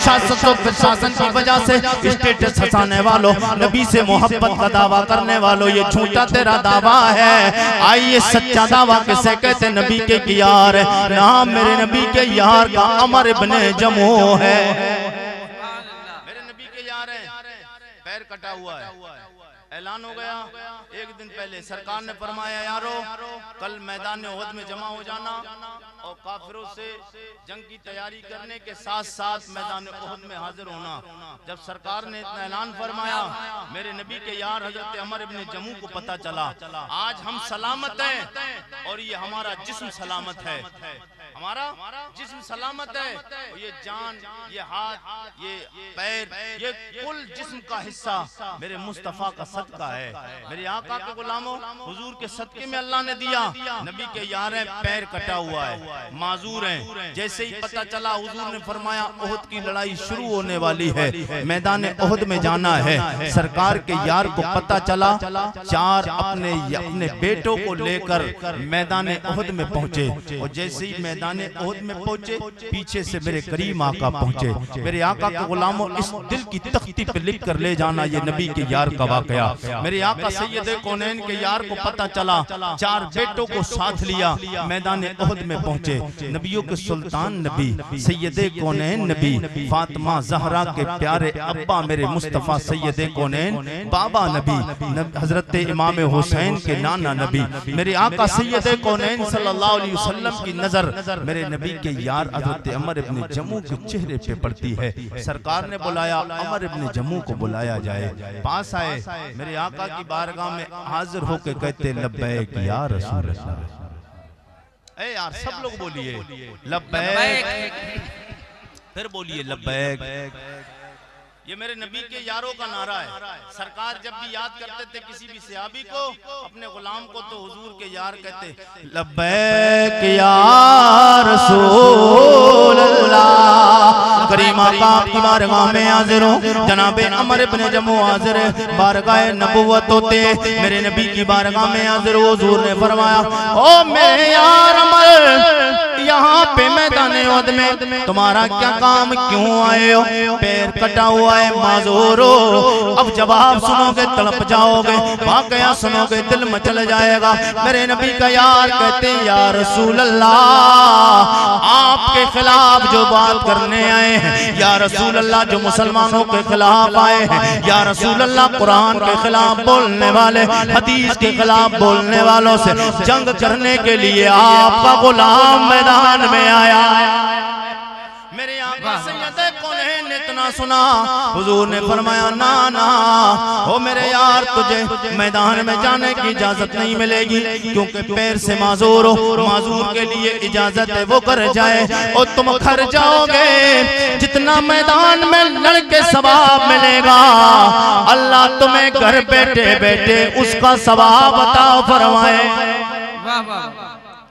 शासन की वजह से स्टेटस हंसाने वालों, नबी से मोहब्बत का दावा करने वालों, ये झूठा तेरा दावा है। आइए सच्चा दावा किसे कहते? नबी के यार, नाम मेरे नबी के यार का अमर इब्ने जमू है। मेरे नबी के यार है, पैर कटा हुआ है, ऐलान हो गया एक दिन पहले। सरकार ने फरमाया यारो कल मैदान ओहद में जमा हो जाना और काफिरों से जंग की तैयारी करने के साथ साथ मैदान ओहद में हाजिर होना। जब सरकार ने इतना ऐलान फरमाया, मेरे नबी के यार हजरत अमर इब्ने जमू को पता चला आज हम सलामत हैं और ये हमारा जिस्म सलामत है, हमारा जिस्म सलामत है, ये जान, ये हाथ, ये पैर, ये कुल जिस्म का हिस्सा मेरे मुस्तफा का सदका है। मेरे आका के गुलामों, हुजूर के सदके में अल्लाह ने दिया। नबी के यार हैं, पैर कटा हुआ है, माजूर हैं। जैसे ही पता चला हुजूर ने फरमाया ओहद की लड़ाई शुरू होने वाली है, मैदान ओहद में जाना है। सरकार के यार को पता चला, चार अपने बेटों को लेकर मैदान ओहद में पहुंचे और जैसे ही मैदान ओहद में पहुंचे पीछे से मेरे करीम आका पहुंचे। मेरे आका के गुलामों, इस दिल की तख्ती पे लिख कर ले जाना ये नबी के यार का वाकया। मेरे आका सैयदे कौनैन के यार को पता चला, चार बेटों को साथ लिया, मैदान ओहद में पहुंचे। नबियों के सुल्तान नबी सैयदे कौनैन नबी, फातिमा ज़हरा के प्यारे अब्बा मेरे मुस्तफ़ा सैयदे कौनैन बाबा नबी, हजरत इमाम हुसैन के नाना नबी, मेरे आका सैयदे कौनैन सल्लल्लाहु अलैहि वसल्लम की नजर मेरे नबी के यार हजरत अमर इब्ने जमू के चेहरे पे पड़ती है। सरकार ने बुलाया, अमर इब्ने जमू को बुलाया जाए। पास आए, मेरे आका की बारगाह में हाजिर होकर कहते लब्बैक या रसूल अल्लाह। ए यार सब लोग बोलिए लब्बैक, फिर बोलिए लब्बैक। ये मेरे नबी के यारों का नारा है। सरकार जब भी याद करते थे किसी भी सहाबी को, अपने गुलाम को, तो हुजूर के यार कहते लब्बैक या रसूल अल्लाह। करीम आका आपकी बारगाह में हाजिर हूं, जनाबे अमर इब्ने जमू हाजिर है, बारगाह नबुव्वत होते मेरे नबी की बारगाह में हाजिर। हुजूर ने फरमाया ओ मेरे यार अमर, यहाँ पे मैदान ओहद में तुम्हारा क्या काम, क्यों आए हो? पैर कटा हुआ है, माजूर हो। अब जवाब सुनोगे तड़प जाओगे, वाकया सुनोगे दिल मचल जाएगा। मेरे नबी का यार कहते या रसूल अल्लाह, आपके खिलाफ जो बात करने आए हैं, या रसूल अल्लाह जो मुसलमानों के खिलाफ आए हैं, या रसूल अल्लाह कुरान के खिलाफ बोलने वाले, हदीस के खिलाफ बोलने वालों से जंग करने के लिए आपका गुलाम मैदान में आया। मेरे आका सैयदे कौनैन ने इतना सुना, हुजूर ने फरमाया ना ना हो मेरे यार, तुझे मैदान में जाने की इजाजत नहीं मिलेगी, क्योंकि पैर से माजूर हो। माजूर के लिए इजाजत है वो कर जाए और तुम घर जाओगे। जितना मैदान में लड़के सवाब मिलेगा, अल्लाह तुम्हें घर बैठे बैठे उसका सवाब अता फरमाए। वाह वाह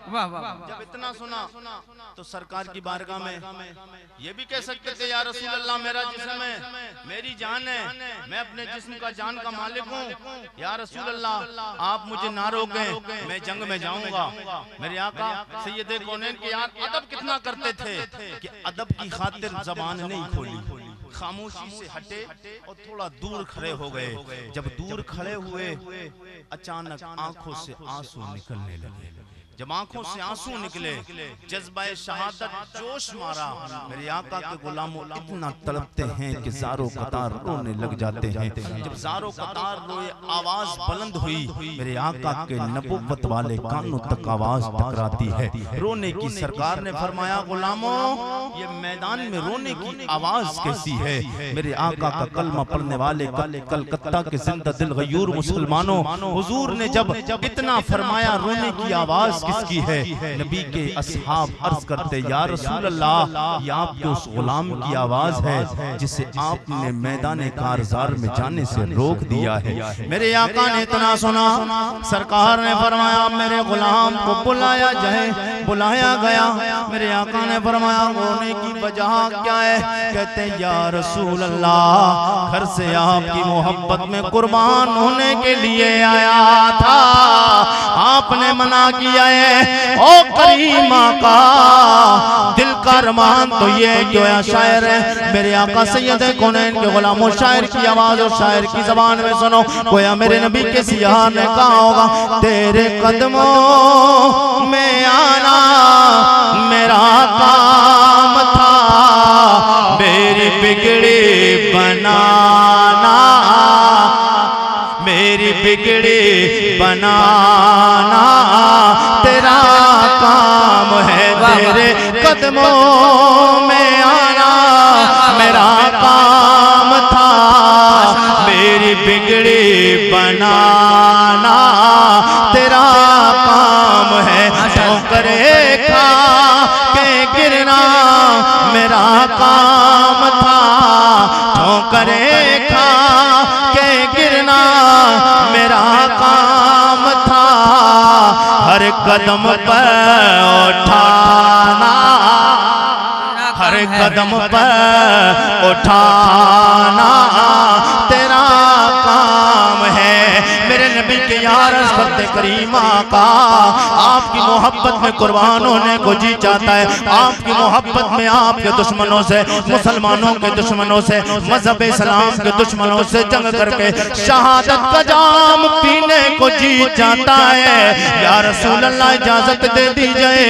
वाह वाह। जब इतना सुना तो सरकार की बारगाह में ये भी कह सकते थे या रसूल अल्लाह मेरा जिस्म है, मेरी जान है, मैं अपने जिस्म का जान का मालिक हूँ, या रसूल अल्लाह आप मुझे ना रोकें, मैं जंग में जाऊंगा। मेरे आका सैयदे कौनैन के यार अदब कितना करते थे कि अदब की खातिर जबान नहीं खोली, खामोशी से हटे और थोड़ा दूर खड़े हो गए। जब दूर खड़े हुए अचानक आंखों से आंसू निकलने लगे। जब आंखों से आंसू निकले, जज्बा शहादत जोश मारा। मेरे आका के गुलामों इतना तड़पते हैं कि ज़ारो कतार रोने लग जाते हैं। जब ज़ारो कतार रोए, आवाज बुलंद हुई, मेरे आका के नबुव्वत वाले कानों तक आवाज टकराती है रोने की। सरकार ने फरमाया गुलामों, ये मैदान में रोने की आवाज कैसी है? मेरे आका का कलमा पढ़ने वाले कलकत्ता के जिंदा दिल गयूर मुसलमानों, हुजूर ने जब इतना फरमाया रोने की आवाज किसकी है? नबी के असहाब अर्ज करते या रसूल अल्लाह, ये आपके उस गुलाम की आवाज है जिसे आपने मैदान कारज़ार में जाने से रोक दिया है। मेरे आका ने इतना सुना, सरकार ने फरमाया मेरे गुलाम को बुलाया जाए। बुलाया गया। मेरे आका ने फरमाया रोने की वजह क्या है? कहते या रसूल अल्लाह, घर से आपकी मोहब्बत में कुर्बान होने के लिए आया था, आपने मना किया गए। ओ करीमा का दिल का अरमान तो ये गोया शायर है मेरे आका सैयद कौनैन के गुलामों, शायर की आवाज और शायर की जबान में सुनो। गोया मेरे नबी के सियाह ने कहा होगा तेरे कदमों में आना मेरा काम था, मेरी बिगड़ी बनाना, मेरी बिगड़ी बनाना तेरा काम है। तेरे कदमों में आना मेरा काम था, मेरी बिगड़ी बनाना तेरा काम है। ठोकरे खा के गिरना मेरा काम था, ठोकरे खा के गिरना मेरा काम था, हर कदम पर उठाना, हर कदम पर उठाना तेरा काम है। मेरे नबी के यार करते करीमा का आपकी मोहब्बत में कुर्बान होने को जी चाहता है। आपकी मोहब्बत में आपके दुश्मनों से, मुसलमानों के दुश्मनों से, मजहब इस्लाम के दुश्मनों से जंग करके शहादत का जाम पीने को जी चाहता है। या रसूल अल्लाह इजाजत दे दीजिए।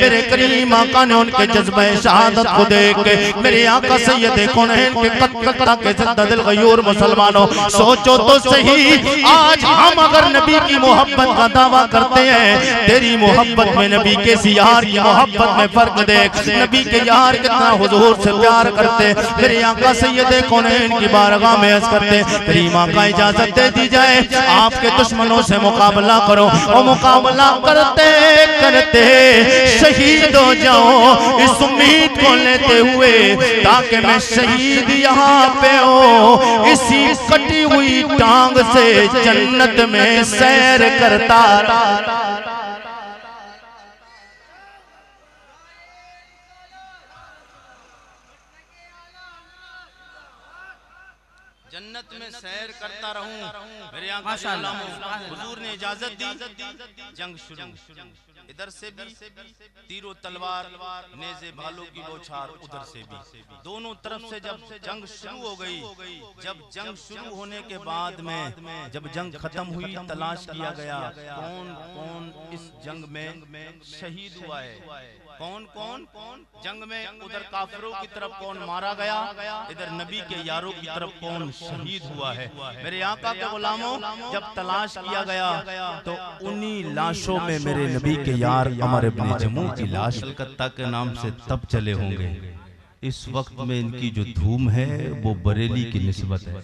मेरे करीम आका ने उनके जज्बे शहादत को देख के मेरे आका सैयद कौनैन के कत्ल के जिंदा दिल गयूर मुसलमानों सोचो तो सही, आज हम अगर नबी की मोहब्बत का दावा करते हैं, तेरी मोहब्बत में नबी के यार की मोहब्बत में फर्क देख। नबी के यार कितना हुजूर से प्यार करते, मेरे आका सैयद कौनैन की बारगाह में अर्ज़ करते करीमा का इजाजत दे दी जाए, आपके दुश्मनों से मुकाबला करो। और मुकाबला करते करते शहीद हो जाओ इस उम्मीद को लेते हुए, ताकि मैं शहीद यहाँ पे हो इसी कटी हुई टांग से जन्नत में सैर करता। जन्नत में सैर करता रहूं। मेरे आका हुजूर ने इजाजत दी, जंग शुरू। इधर से भी तीरों तलवार, नेज़े भालों की बौछार, उधर से भी दोनों तरफ से जब जंग शुरू हो गई। जब जंग शुरू होने के बाद में जब जंग खत्म हुई, तलाश किया गया कौन कौन इस जंग में शहीद हुआ है, कौन कौन जंग में, उधर काफिरों की तरफ कौन मारा गया, इधर नबी के यारों की तरफ कौन शहीद हुआ है। मेरे आका के गुलामों, जब तलाश किया गया तो उन्हीं लाशों में मेरे नबी के यार अमर इब्ने जमू की लाश कलकत्ता के नाम से तब चले होंगे। इस वक्त में इनकी जो धूम है वो बरेली की निस्बत है।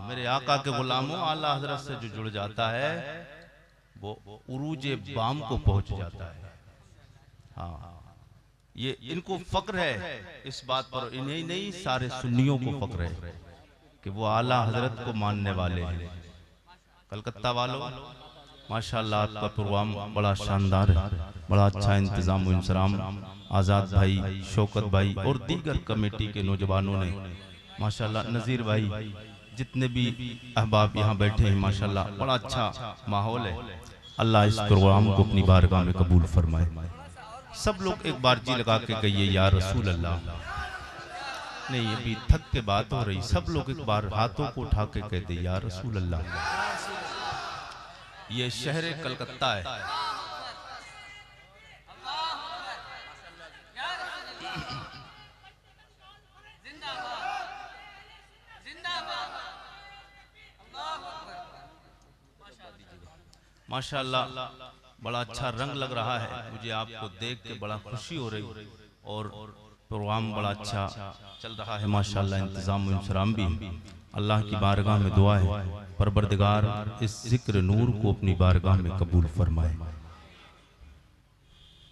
मेरे आका के गुलामों, आला हजरत से जो जुड़ जाता है वो उरूजे बाम को पहुंच जाता है। ये इनको फक्र है इस बात पर, इन्हें नहीं सारे सुन्नियों को फक्र है कि वो आला हजरत को मानने वाले हैं। कलकत्ता वालों, माशाअल्लाह आपका प्रोग्राम बड़ा शानदार है, बड़ा अच्छा इंतजाम व इंतजाम। आज़ाद भाई, शौकत भाई और दीगर कमेटी के नौजवानों ने माशाअल्लाह, नज़ीर भाई, जितने भी अहबाब यहाँ बैठे हैं माशाअल्लाह, बड़ा अच्छा माहौल है। अल्लाह इस प्रोग्राम को अपनी बारगाह में कबूल फरमाए। सब लोग एक बार जी लगा के कहिए या रसूल अल्लाह। नहीं, अभी थक के बात हो रही, सब लोग एक बार हाथों को उठा के कहते या रसूल अल्लाह। ये शहर कलकत्ता है। माशाअल्लाह बड़ा अच्छा रंग लग रहा है मुझे, आपको देख के बड़ा खुशी हो रही और प्रोग्राम बड़ा अच्छा चल रहा है माशाअल्लाह। इंतजाम व इंतजाम भी अल्लाह की बारगाह में दुआ है, परवरदिगार इस जिक्र नूर को अपनी बारगाह में कबूल फरमाए।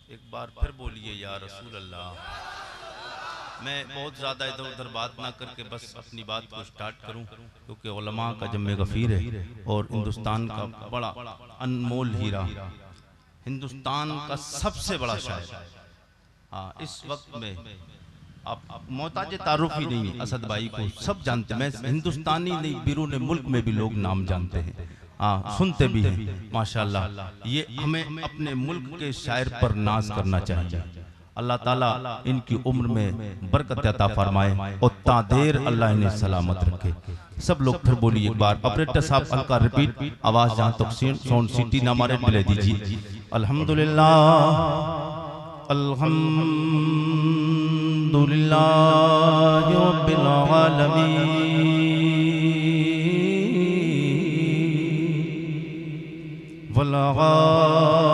एक बार फिर बोलिए या रसूल अल्लाह। मैं बहुत ज़्यादा इधर उधर बात ना करके बस अपनी बात को स्टार्ट करूं, क्योंकि उलमा का जम्मे गफ़ीर है और हिंदुस्तान का बड़ा अनमोल हीरा, हिंदुस्तान का सबसे बड़ा शायर। हाँ, इस वक्त में आप मोहताज तारुफ ही नहीं, असद भाई को सब जानते हैं। मैं हिंदुस्तानी नहीं, बिरून मुल्क में भी लोग नाम जानते हैं। हाँ सुनते भी हैं माशाअल्लाह। ये हमें अपने मुल्क के शायर पर नाज करना चाहिए। अल्लाह ताला इनकी उम्र में बरकत अता फरमाए और तादेर अल्लाह इन्हें सलामत रखे। सब लोग फिर बोलिए एक बार। ऑपरेटर साहब हल्का रिपीट, आवाज जहां तक साउंड सीटी ना मारे मिले दीजिए। अल्हम्दुलिल्लाह अल्हम्दुलिल्लाह रब्बिल आलमीन वल आक़िबतु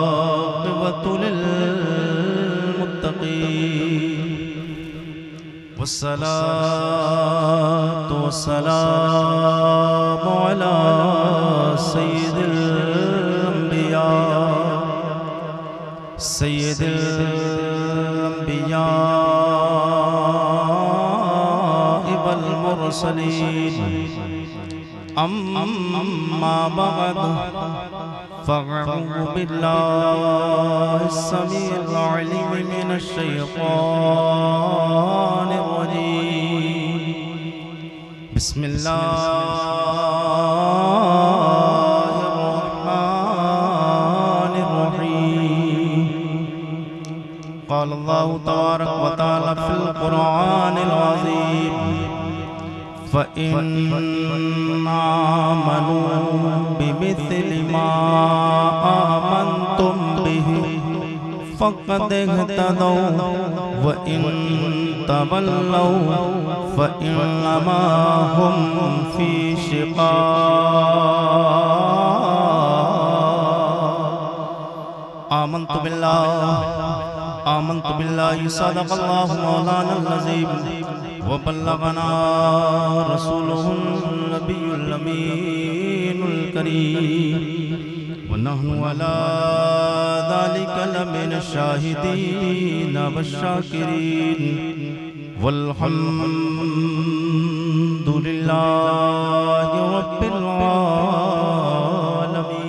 लिल वस्सलातु वस्सलामु अला सय्यिदिल अंबिया वल मुरसलीन अम्मा बअद फ़अऊज़ु बिल्लाहिस समीइल अलीम मिनश शैतानिर रजीम। बिस्मिल्लाहिर रहमानिर रहीम। क़ाल अल्लाहु तबारक व तआला फ़िल क़ुरआनिल अज़ीम फ़इन आमनू बिमिस्लि मा आमनतुम बिहि फ़क़द इह्तदौ व इन तवल्लौ फ़इन्नमा हुम फ़ी शिक़ाक़। आमन्तु बिल्लाहि सदक़ल्लाहु मौलानल अज़ीम व बल्लगना रसूलुहुन नबियुल अमीनुल करीम व नहनु अला ज़ालिका लमिन शाहिदीन वश्शाकिरीन वल्हम्दुलिल्लाहि रब्बिल आलमीन।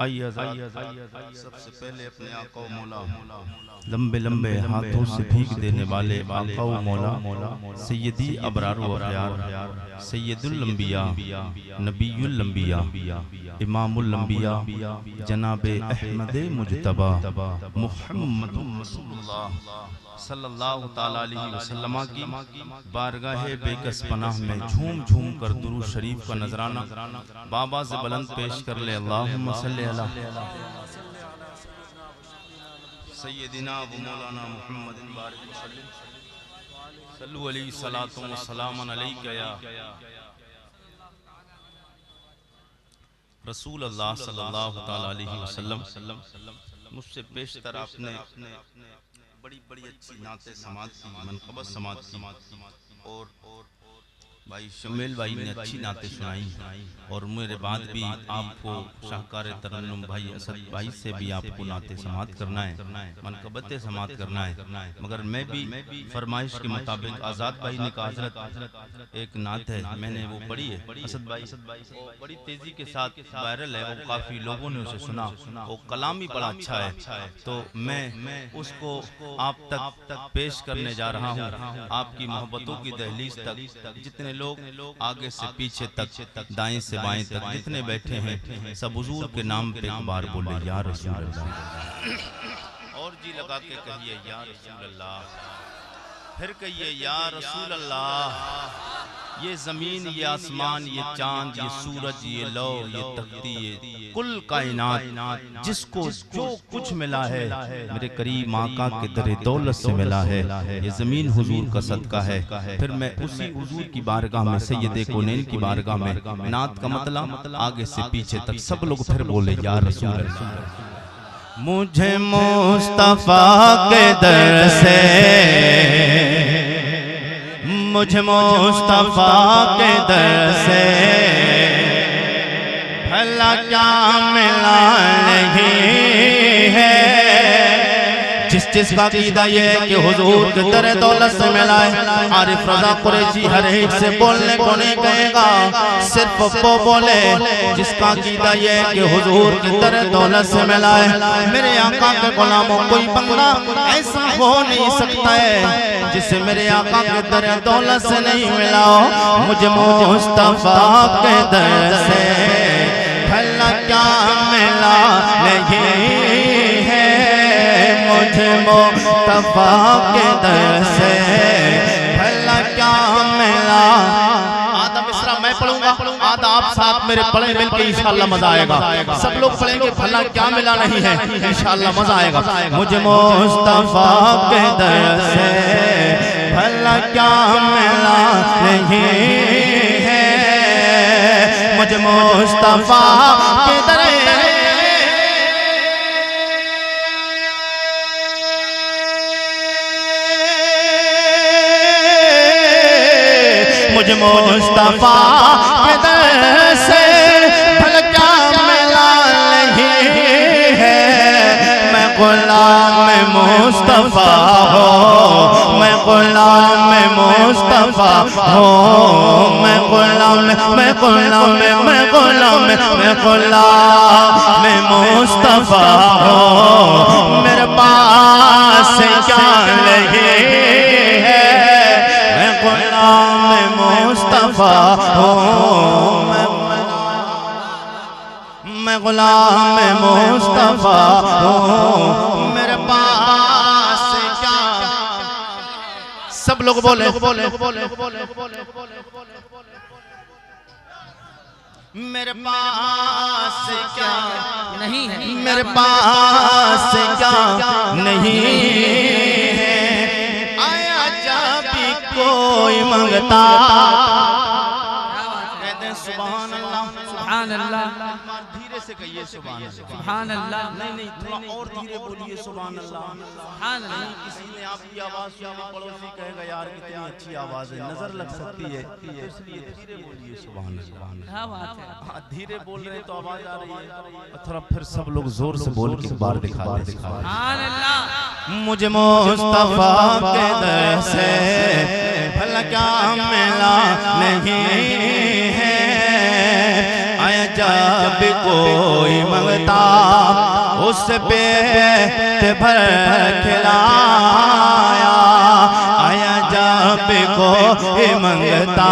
आइए सबसे पहले अपने आका व मौला लंबे लंबे हाथों से भीख देने वाले आका व मौला सैयदी अबरार व अखयार सैयदुल अंबिया नबीयुल अंबिया इमामुल अंबिया जनाबे अहमद मुजतबा मुहम्मदुर रसूलुल्लाह सल्लल्लाहु ताला अलैहि वसल्लम की बारगाह बेकस पनाह में झूम झूम कर दुरूद शरीफ का नजराना बाबा से बुलंद पेश कर ले। अल्लाहुम्मा सल्ली अला सय्यदिना व मौलाना मुहम्मदिन बारिक वसल्लम सल्लु अलैहि सलातु व सलामन अलैका या रसूल अल्लाह सल्लल्लाहु ताला अलैहि वसल्लम। मुझसे पेशतर आपने बड़ी बड़ी अच्छी नाते समात की, मनक़बत समात की और भाई शमील भाई ने अच्छी नाते सुनाई और मेरे बाद भी आपको शाहकार तरन्नुम भाई असद भाई से भी आपको नाते समात करना है, मनक़बत समात करना है। मगर मैं भी फरमाइश के मुताबिक आज़ाद भाई ने कहा हज़रत एक नात है, मैंने वो पढ़ी है असद भाई बड़ी तेजी के साथ वायरल है, वो काफ़ी लोगों ने उसे सुना, वो कलाम भी बड़ा अच्छा है, तो मैं उसको आप तक पेश करने जा रहा हूँ। आपकी मोहब्बतों की दहलीज तक जितने लोग आगे से पीछे तक दाएं से बाएं तक जितने बैठे हैं सब हुजूर के नाम पे एक बार बोले या रसूल अल्लाह, और जी लगा के कहिए या रसूल अल्लाह, फिर कहिए या रसूल अल्लाह। ये जमीन, ये आसमान, ये चांद, ये सूरज, ये लौ, ये तख्ती, ये कुल कायनात जिसको जो कुछ मिला है मेरे करीम आका के दरे दौलत से मिला है। ये जमीन हुजूर का सदका है। फिर मैं उसी हुजूर की बारगाह में सैयदे कौनैन की बारगाह में नात का मतलब आगे से पीछे तक सब लोग फिर बोले या रसूल अल्लाह। मुझे मुस्तफा के दर से, मुझे मुस्तफा के दर से भला क्या मिला नहीं है। जिस जिसका कीदा ये है कि हुजूर के दर दौलत से मिला है। आरिफ रजा कुरैशी हर एक से बोलने को नहीं कहेगा, सिर्फ वो बोले जिसका कीदा ये है कि हुजूर के दर दौलत से मिला है। मेरे आका के गुलामों कोई बंदा ऐसा हो नहीं सकता है जिसे मेरे आका के दर दौलत से नहीं मिला हो। मुझे मुस्तफा के दर से भला क्या मिला नहीं है, मुझे मुस्तफा के दर से भला क्या मिला। आधा मिसरा मैं पढ़ूंगा, आधा आप साथ मेरे पढ़े, मिलके इंशाअल्लाह मजा आएगा। सब लोग पढ़ेंगे भला क्या मिला नहीं है, इंशाअल्लाह मजा आएगा। मुझे मुस्तफा के दर से भला क्या मिला नहीं है, मुझे मुस्तफा के दर मुझे मुस्तफा के दर से भला क्या मिला नहीं है। मैं गुलाम मुस्तफा हो, मैं गुलाम मुस्तफा हो, मैं गुलाम मुस्तफा हो। मेरे पास क्या लगे है, मैं गुलाम मुस्तफा हो, मैं गुलाम मुस्तफा हो। मेरे पास क्या, सब लोग बोले मेरे पास क्या नहीं है, मेरे पास क्या नहीं है। आया जब भी कोई मांगता कहते हैं सुभान अल्लाह, सुभान अल्लाह। धीरे से कहिए सुभान अल्लाह, सुभान अल्लाह। नहीं थोड़ा और धीरे बोलिए सुभान अल्लाह, सुभान अल्लाह। किसी ने आपकी आवाज सुनी, पड़ोसी कहेगा यार कितनी अच्छी आवाज है, नजर लग सकती है, इसलिए धीरे बोलिए सुभान अल्लाह। क्या बात है, धीरे बोल रहे तो आवाज आ रही है, थोड़ा फिर सब लोग जोर से बोल के एक बार दिखा दे सुभान अल्लाह। मुझे मुस्तफा के दर से भला क्या मिला नहीं है। आया जब कोई मांगता उस पेट भर खिलाया, आया जब कोई मांगता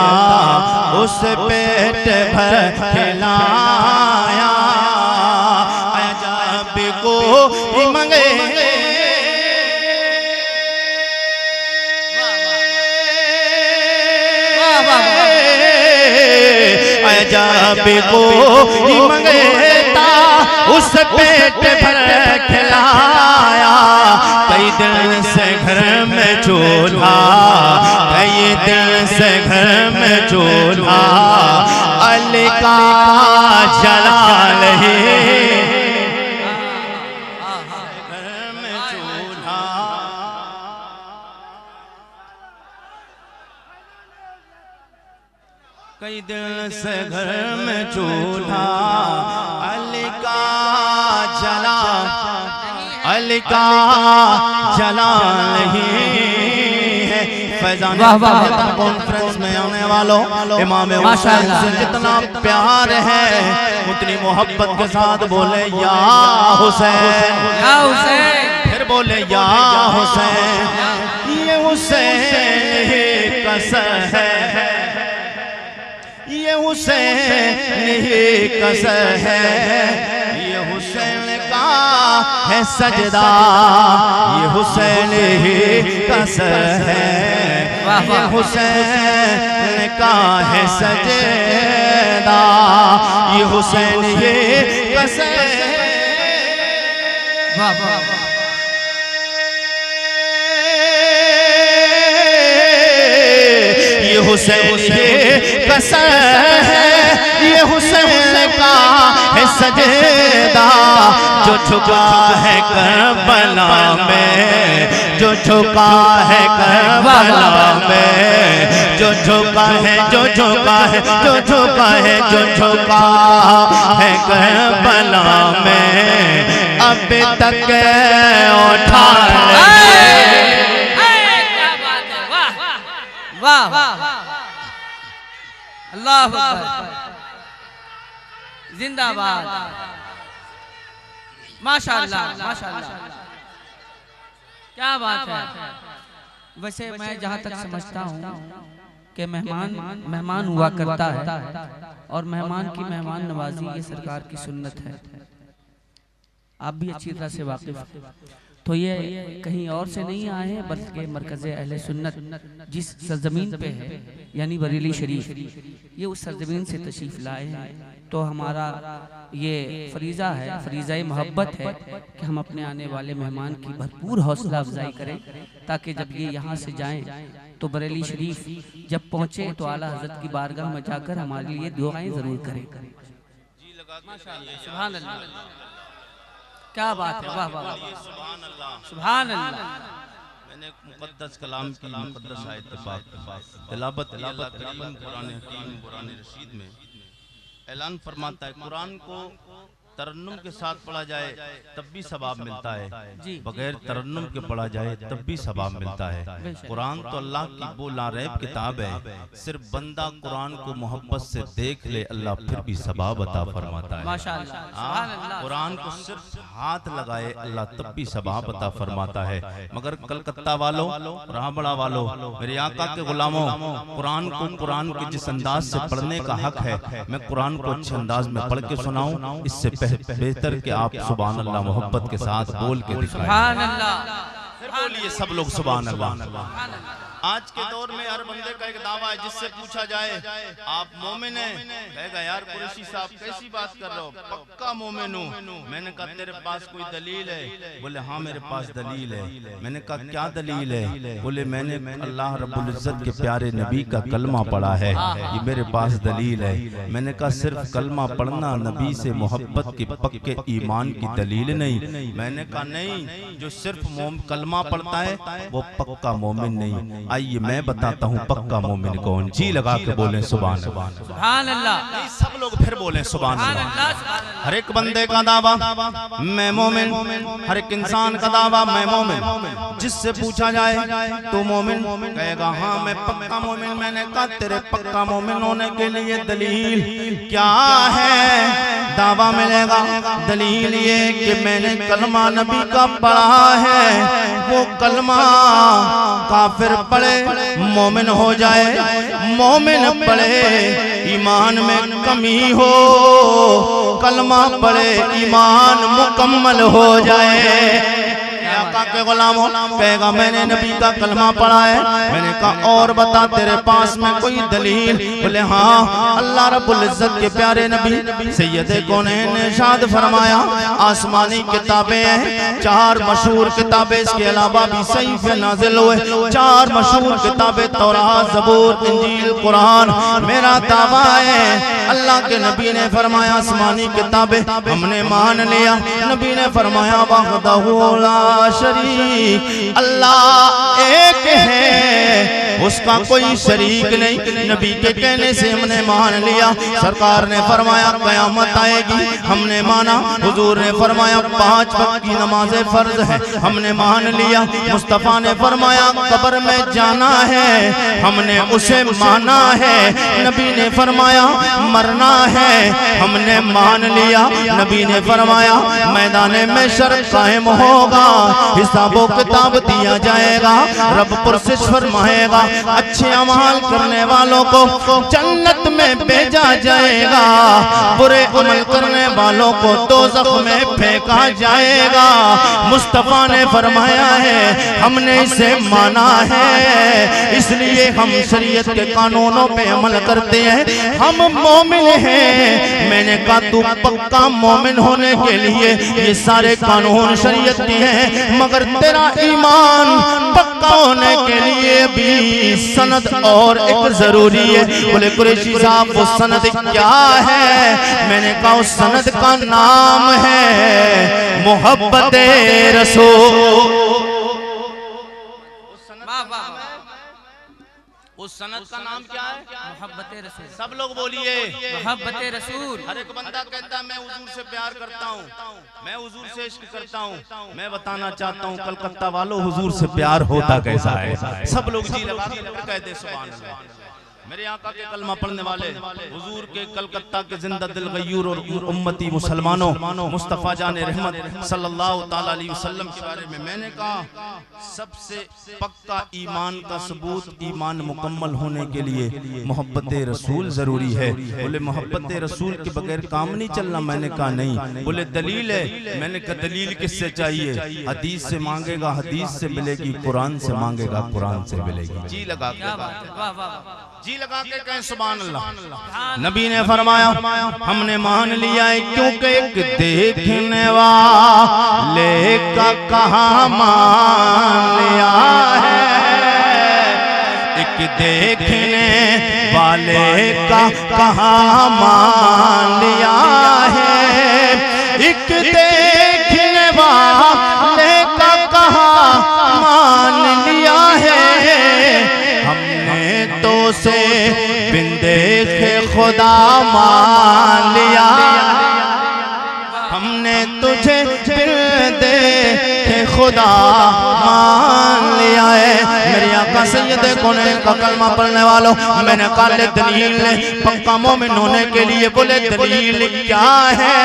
उस पेट भर खिलाया, आया जब कोई मांगे जब कोई मंगता उस पेट भर खिलाया। कई दिन से घर में चूल्हा, कई दिन से घर में चूल्हा अली का जला रहे, घर में चूल्हा कई दिन से घर में चूल्हा अली का जला, अली का जला नहीं है। फैजान कॉन्फ्रेंस में आने वालों इमाम हुसैन से जितना प्यार है उतनी मोहब्बत के साथ बोले या हुसैन, या हुसैन। फिर बोले या हुसैन। ये हुसैन कसर है, ये हुसैन ही कसर है, ये हुसैन का है सजदा, ये हुसैन ही कसर है, ये हुसैन का है सजदा, ये हुसैन ही कसर है। ये हुसैन ये कसर है, ये हुसैन का है सजदा, जो झुका है करबला में, जो झुका है करबला में, जो झुका है, जो झुका है, जो झुका है, जो झुका है करबला में, अब तक उठा वाह वाह अल्लाह अकबर, जिंदाबाद, माशाअल्लाह माशाअल्लाह, क्या बात है। वैसे मैं जहाँ तक समझता हूँ कि मेहमान मेहमान हुआ करता है और मेहमान की मेहमान नवाजी ये सरकार की सुन्नत है, आप भी अच्छी तरह से वाकिफ हैं। तो ये कहीं और से नहीं आए हैं बल्कि मरकज़ अहले सुन्नत जिस सरजमीन पे है यानी बरेली शरीफ, ये उस सरजमीन से तशरीफ़ लाए हैं। तो हमारा ये फरीज़ा है, फरीज़ा मोहब्बत है कि हम अपने आने वाले मेहमान की भरपूर हौसला अफजाई करें ताकि जब ये यहाँ से जाएं तो बरेली शरीफ जब पहुँचे तो आला हज़रत की बारगाह में जाकर हमारे लिए दुआएं ज़रूर करें। सुभान अल्लाह, क्या बात है, वाह वाह सुभान अल्लाह, सुभान अल्लाह। मैंने मुक़द्दस कलाम की मुक़द्दस आयत पाक तिलावत तकरीबन कुरान हकीम कुरान रशीद में ऐलान फरमाता है, कुरान को तरन्नुम के साथ पढ़ा जाए तब भी सवाब मिलता है, बगैर तरन्नुम के पढ़ा जाए तब भी सवाब मिलता है। कुरान तो अल्लाह की वो लारैब किताब है, सिर्फ बंदा कुरान को मोहब्बत से देख ले अल्लाह फिर भी सवाब अता फरमाता है। माशाअल्लाह, कुरान को सिर्फ हाथ लगाए अल्लाह तब भी सवाब अता फरमाता है। मगर कलकत्ता वालों, रामबड़ा वालों, मेरे आका के गुलामों, कुरान को कुरान के जिस अंदाज से पढ़ने का हक है, मैं कुरान को अच्छे अंदाज में पढ़ के सुनाऊं, इससे बेहतर कि आप सुभान अल्लाह मोहब्बत के साथ बोल के दिखाएं। सुभान अल्लाह, फिर बोलिए सब लोग सुभान अल्लाह। आज के दौर में हर बंदे का एक दावा है, जिससे पूछा जाए आप मोमिन हैं, कहेगा यार कुरैशी साहब कैसी बात कर रहे हो, पक्का मोमिन हूँ। मैंने कहा तेरे पास कोई दलील है? बोले हाँ मेरे पास दलील है। मैंने कहा क्या दलील है? बोले मैंने अल्लाह रब्बुल इज्जत के प्यारे नबी का कलमा पढ़ा है, ये मेरे पास दलील है। मैंने कहा सिर्फ कलमा पढ़ना नबी से मोहब्बत के पक्के ईमान की दलील नहीं। मैंने कहा नहीं, जो सिर्फ कलमा पढ़ता है वो पक्का मोमिन नहीं। आइए मैं बताता हूँ पक्का मोमिन कौन। जी लगा के बोले सुभान सुभान अल्लाह। सब लोग फिर बोले सुभान अल्लाह। हर एक बंदे का दावा मैं मोमिन, हर एक इंसान का दावा मैं मोमिन। जिससे पूछा जाए तो मोमिन कहेगा हाँ मैं पक्का मोमिन। मैंने कहा तेरे पक्का मोमिन होने के लिए दलील क्या है? दावा मिलेगा दलील ये कि मैंने कलमा नबी का पढ़ा है, वो कलमा काफिर पढ़े मोमिन हो जाए, मोमिन पढ़े ईमान में कमी हो, कलमा पढ़े ईमान मुकम्मल हो जाए। आका के गुलामों कहेगा मैंने नबी का कलमा पढ़ा है। मैंने कहा और बता तेरे पास में कोई दलील? बोले हाँ अल्लाह रब्बुल इज्जत के प्यारे नबी सैयदे कौनैन ने इरशाद फरमाया आसमानी किताबें हैं, 4 मशहूर किताबें, इसके अलावा भी सहीफ नाजिल हुए 4 मशहूर किताबें, तौरात, ज़बूर, इंजील, कुरान। मेरा दावा है अल्लाह के नबी ने फरमाया आसमानी किताबें हमने मान लिया। नबी ने फरमाया वहदहू ला शरीक, अल्लाह एक है, उसका कोई शरीक नहीं। नबी के कहने से हमने मान लिया। सरकार ने फरमाया क़यामत आएगी, हमने माना। हुजूर ने फरमाया 5 वक्त की नमाजें फर्ज है, हमने मान लिया। मुस्तफ़ा ने फरमाया कब्र में जाना है, हमने उसे माना है। नबी ने फरमाया मरना है, हमने मान लिया। नबी ने फरमाया मैदान में शर कायम होगा, हिसाबो किताब दिया जाएगा, रब पुरसिश फरमाएगा, अच्छे अमाल करने वालों को जन्नत में भेजा जाएगा, बुरे अमल करने वालों को दोज़ख में फेंका जाएगा। मुस्तफ़ा ने फरमाया है हमने इसे माना है, इसलिए हम शरीयत के कानूनों पे अमल करते हैं, हम मोमिन हैं। मैंने कहा तू पक्का मोमिन होने के लिए ये सारे कानून शरीयत के हैं, मगर तेरा ईमान पक्का होने के लिए भी सनद और एक जरूरी है। बोले कुरैशी साहब वो सनद क्या है? मैंने कहा उस सनद का नाम है मोहब्बत रसूल। उस सनद का नाम क्या है? मोहब्बत रसूल। सब लोग बोलिए मोहब्बत रसूल। हर एक बंदा कहता है मैं हुजूर से प्यार करता हूँ, मैं हुजूर से इश्क करता हूँ। मैं बताना चाहता हूँ कलकत्ता वालों, हुजूर से प्यार होता कैसा है? सब लोग जी लगा के कहते सुभान अल्लाह। मेरे आका के कलमा पढ़ने वाले हुजूर के कलकत्ता के जिंदा दिल गयूर और उम्मती मुसलमानों मुस्तफ़ा जान रहमत सल्लल्लाहु ताला अलैहि वसल्लम के बारे में मैंने कहा सबसे पक्का ईमान का सबूत, ईमान मुकम्मल होने के लिए मोहब्बत रसूल जरूरी है। बोले मोहब्बत रसूल के बगैर काम नहीं चलना। मैंने कहा नहीं। बोले दलील है। मैंने कहा दलील किससे चाहिए? हदीस से मांगेगा हदीस से मिलेगी, कुरान से मांगेगा कुरान से मिलेगी। जी लगा के जी लगा के कहें सुभान अल्लाह। नबी ने फरमाया हमने मान लिया है क्योंकि एक देखने वाले का कहाँ मान लिया है, एक देखने वाले का कहाँ मान लिया है, एक देखने वाले का कहाँ मान लिया है। हमने तो से बिन देखे खुदा मान लिया, हमने तुझे बिन देखे खुदा मान लिया है। मेरे आका सैयद कौनैन का कलमा पढ़ने वालों, मैंने कहा दलील पक्का मोमिन होने के लिए। बोले दलील क्या है?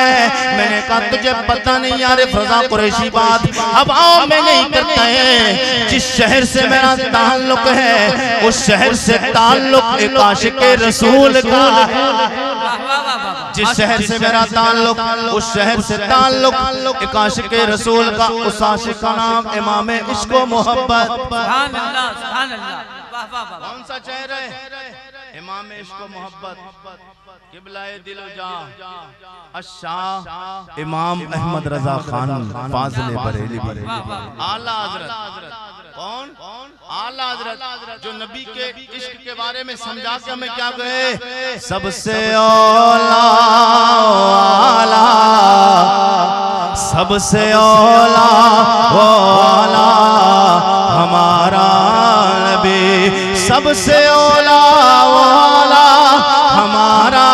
मैंने कहा तुझे पता नहीं यार फजा कुरैशी बात। अब आओ मैं नहीं करता है, जिस शहर से मेरा ताल्लुक है उस शहर से ताल्लुक एक आशिक रसूल का। जिस शहर से मेरा ताल्लुक उस शहर से ताल्लुक एक आशिक रसूल का। उस आशिक का नाम इमाम इश्क व मोहब्बत। सुभान अल्लाह, सुभान अल्लाह। वाह वाह वाह। कौन सा चेहरा है? इमाम इश्क व मोहब्बत किबलाए दिल जा अशाह इमाम अहमद रजा खान फाज़िल बरेली आला हज़रत। कौन? आला हज़रत जो नबी के इश्क के बारे में समझा के हमें क्या कहे? सबसे औला वाला, सबसे औला वाला हमारा नबी, सबसे औला वाला हमारा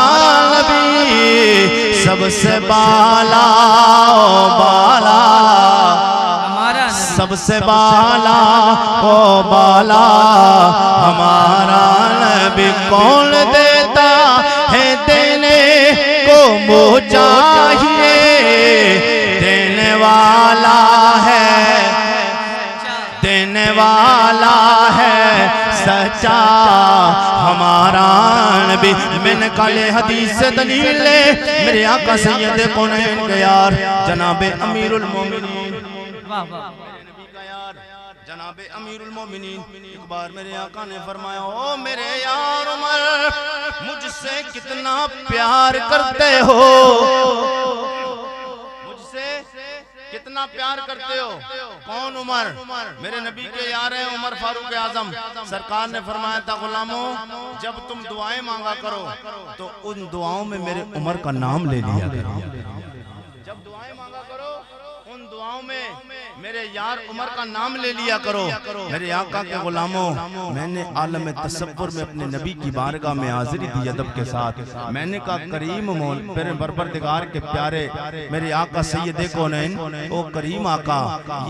नबी, सबसे बाला बाला हमारा, सबसे बाला ओ बाला हमारा नबी। कौन देता है देने को मुँह चाहिए, देने वाला है, देने वाला है सच्चा हमारा नबी। मैंने काले हदीस से दलील ले मेरे आका सैयद कौनैन के यार जनाबे अमीरुल मोमिनीन, वाह वाह, नबी का यार जनाबे अमीरुल मोमिनीन। एक बार मेरे आका ने फरमाया ओ मेरे यार उमर मुझसे कितना प्यार करते हो, मुझसे कितना प्यार करते हो। कौन? उमर। मेरे नबी के यार हैं उमर फारूक आजम। सरकार ने फरमाया था गुलामों जब तुम दुआएं मांगा करो तो उन दुआओं में मेरे उमर का नाम ले लिया करो। जब दुआएं मांगा करो उन दुआओं में मेरे यार उमर का नाम ले लिया करो। मेरे आका के गुलामों मैंने आलम तसव्वुर में अपने नबी की बारगाह में हाजिरी दी अदब के साथ। मैंने कहा करीम मोल मेरे परवरदिगार के प्यारे मेरे आका सैयद कौनैन ओ करीम आका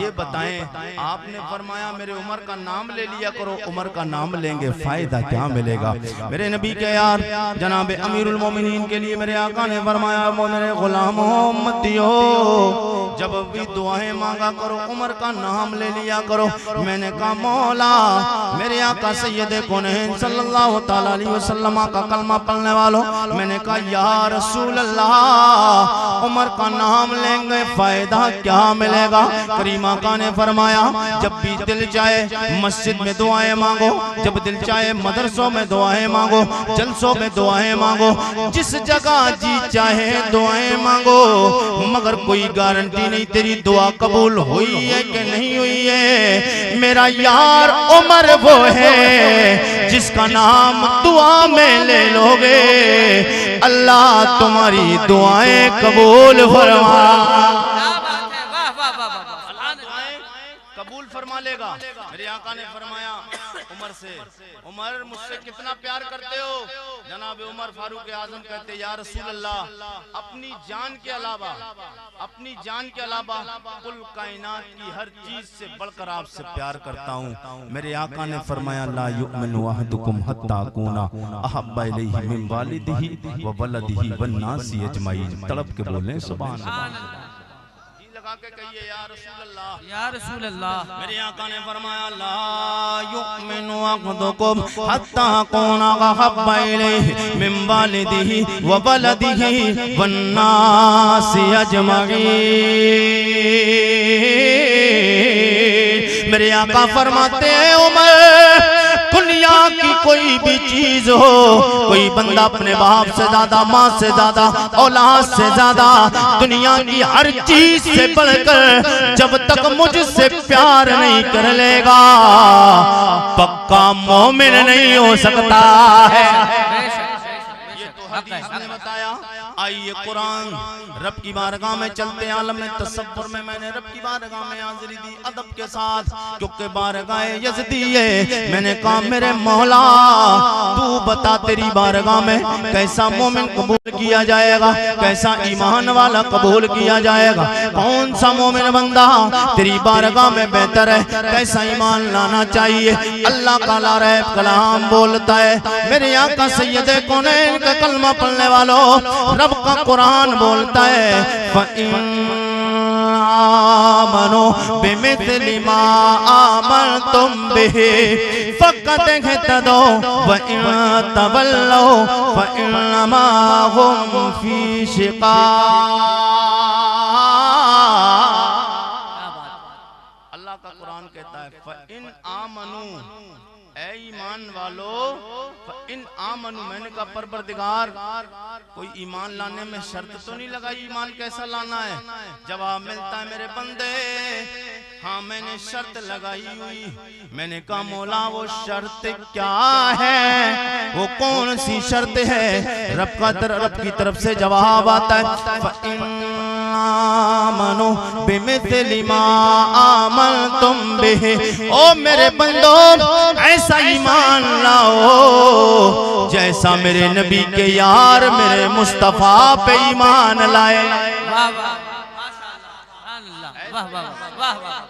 ये बताएं आपने फरमाया मेरे उमर का नाम ले लिया करो, उमर का नाम लेंगे फायदा क्या मिलेगा? मेरे नबी के यार जनाब अमीरुल मोमिनीन के लिए मेरे आका ने फरमाया मेरे गुलामों उम्मतियों जब भी दुआएं मांगा करो उमर का नाम ले लिया करो। मैंने कहा मौला मेरे आका सैयद कौनैन सल्लल्लाहु ताला अलैहि वसल्लम का कलमा पढ़ने वालों, मैंने कहा या रसूल अल्लाह उमर का नाम लेंगे फायदा क्या मिलेगा? करीम आका ने फरमाया जब भी दिल चाहे मस्जिद में दुआएं मांगो, जब दिल चाहे मदरसों में दुआएं मांगो, जलसों में दुआएं मांगो, जिस जगह जी चाहे दुआएं मांगो, मगर कोई गारंटी नहीं तेरी दुआ कबूल हुई हुई है कि नहीं हुई है। मेरा यार उमर वो है जिसका नाम दुआ में ले लोगे अल्लाह तुम्हारी दुआएं कबूल फरमा, कबूल फरमा लेगा। मेरे आका ने फरमाया उमर से, उमर मुझसे कितना प्यार करते हो? जनाब उमर फारूक आजम कहते या रसूल अल्लाह, अपनी जान के अलावा, अपनी जान के अलावा कुल कायनात की हर चीज से बढ़कर आपसे प्यार करता हूँ। मेरे आका ने फरमाया ला युमिनु अहदुकुम हत्ता अकूना अहब्बा इलैहि मिन वालिदिही व वलदिही वन नासी अजमाइन। तड़प के बोले सुभान अल्लाह, लगा के कहिए या रसूल अल्लाह, या रसूल अल्लाह। मेरे आका ने फरमाया ला युमिनु अहदुकुम हत्ता अकूना अहब्बा इलैहि मिन वालिदिही व वलदिही वन नासी अजमाइन। मेरे आका फरमाते हैं उमर, दुनिया की कोई भी चीज हो, कोई बंदा अपने बाप से ज्यादा, माँ से ज्यादा, औलाद से ज्यादा, दुनिया की हर चीज से बढ़कर जब तक मुझसे प्यार नहीं कर लेगा पक्का मोमिन नहीं हो सकता है। ये तो हदीस ने बताया। आइए कुरान रब की बारगाह में चलते, आलम में तसव्वुर में मैंने रब की बारगाह में हाजिरी दी अदब के साथ, क्योंकि बारगाह यज़दी है। मैंने कहा मेरे मौला तू बता तेरी बारगाह में कैसा मोमिन कबूल किया जाएगा, कैसा ईमान वाला कबूल किया जाएगा, कौन सा मोमिन बंदा तेरी बारगाह में बेहतर है, कैसा ईमान लाना चाहिए। अल्लाह का लारैब कलाम बोलता है, मेरे आका सैयदे कौनैन का कलमा पढ़ने वालों, रब का कुरान बोलता है फ़इन आमनो बिमिस्लि मा आमनतुम बिही फ़क़द इह्तदौ व इन तवल्लौ फ़इन्नमा हुम फ़ी शिक़ाक़। अल्लाह का कुरान कहता है फ़इन आमनु, ऐ ईमान वालो, इन आमनु, मैंने कहा परवरदिगार कोई ईमान लाने में शर्त तो नहीं लगाई, ईमान कैसा लाना है? जवाब मिलता है मेरे बंदे हाँ मैंने शर्त लगाई हुई। मैंने कहा मौला वो शर्त क्या है, वो कौन सी शर्त है? रब की तरफ से जवाब आता है आमनु बिमिस्लि मा आमनतुम बिही। ओ मेरे बंदो ऐसा ईमान लाओ जैसा मेरे नबी के यार मेरे मुस्तफा पे ईमान लाए। वाह वाह वाह वाह वाह वाह,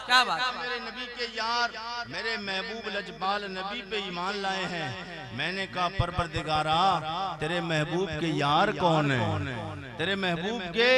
क्या बात। मेरे नबी के यार मेरे महबूब लजपाल नबी पे ईमान लाए हैं। मैंने कहा परवरदिगारा तेरे महबूब के यार कौन है, तेरे महबूब के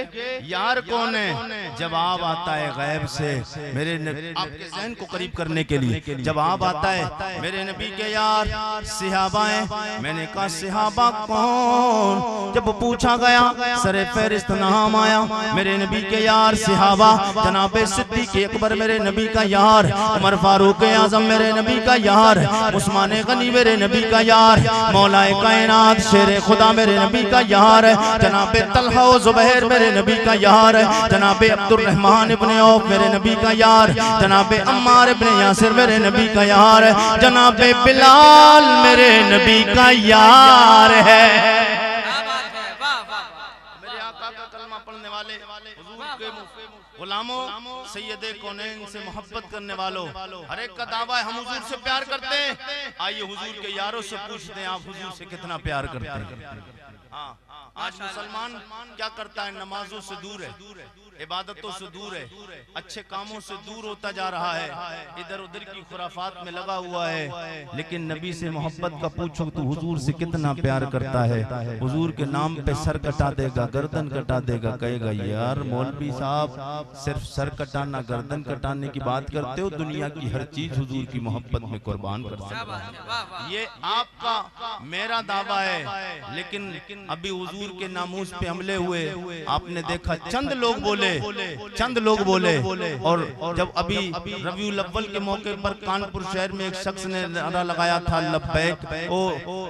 यार कौन है? जवाब आता है गैब से, मेरे आपके ज़हन को करीब करने के लिए जवाब आता है मेरे नबी के यार सहाबा हैं। मैंने कहा सहाबा कौन? जब पूछा गया सरे फहरिस्त नाम आया मेरे नबी के यार सहाबा, जनाबे सिद्दीक़ अकबर मेरे नबी का यार, उमर फारूक आजम मेरे नबी का यार, उस्मान गनी मेरे नबी का यार, मौलाए कायनात शेर खुदा मेरे नबी का यार, जनाबे तलहा व ज़ुबैर मेरे नबी का यार, जनाबे अब्दुर्रहमान इब्ने औफ मेरे नबी का यार, जनाबे अम्मार इब्ने यासिर मेरे नबी का यार, जनाबे बिलाल मेरे नबी का यार है। मेरे आका का कलमा पढ़ने वाले हुजूर के गुलामों, सैयदे कौनैन से मोहब्बत करने वालों, हर एक का दावा है हम हुजूर से प्यार करते हैं। आइए हुजूर के यारों से पूछते हैं आप हुजूर से कितना प्यार करते हैं। हाँ, आज मुसलमान क्या करता है? नमाजों से दूर है, इबादतों से दूर है, अच्छे कामों से दूर होता जा रहा है, इधर उधर की खुराफात में लगा हुआ है। लेकिन नबी से मोहब्बत का पूछो तो हुजूर से कितना प्यार करता है। हुजूर के नाम पे सर कटा देगा, गर्दन कटा देगा, कहेगा यार मौलवी साहब सिर्फ सर कटाना गर्दन कटाने की बात करते हो, दुनिया की हर चीज हुजूर की मोहब्बत में कुर्बान कर सकते हो। ये आपका मेरा दावा है, लेकिन अभी हुजूर के नामूस पे हमले हुए, आपने देखा चंद लोग बोले और जब अभी रबीउल अव्वल के मौके पर कानपुर शहर में एक शख्स ने नारा लगाया था लब्बैक, वो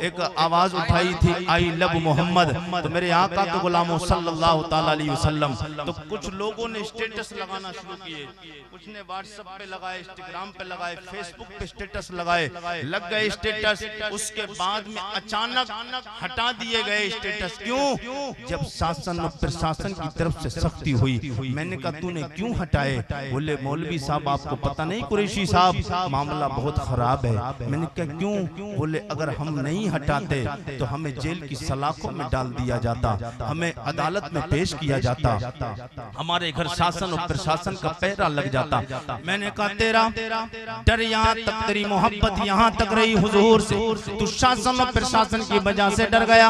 एक आवाज उठाई थी आई लव मोहम्मद, तो मेरे आका के गुलामों सल्लल्लाहु ताला अलैहि वसल्लम, तो कुछ लोगों ने स्टेटस लगाना शुरू किए, कुछ ने व्हाट्सएप पे लगाए, इंस्टाग्राम पे लगाए, फेसबुक पे स्टेटस लगाए, लग गए स्टेटस। उसके बाद में अचानक हटा दिए गए स्टेटस। क्यों? जब शासन और प्रशासन की तरफ से सख्ती हुई। मैंने कहा तूने क्यों हटाए? बोले मौलवी साहब आपको पता नहीं कुरैशी साहब मामला बहुत खराब है। मैंने कहा क्यों? बोले अगर हम नहीं हटाते तो हमें जेल की सलाखों में डाल दिया जाता, हमें अदालत में पेश किया जाता, हमारे घर शासन और प्रशासन का पहरा लग जाता। मैंने कहा तेरा डर यहाँ तक, तेरी मोहब्बत यहाँ तक रही हुजूर से, तू शासन और प्रशासन की वजह से डर गया,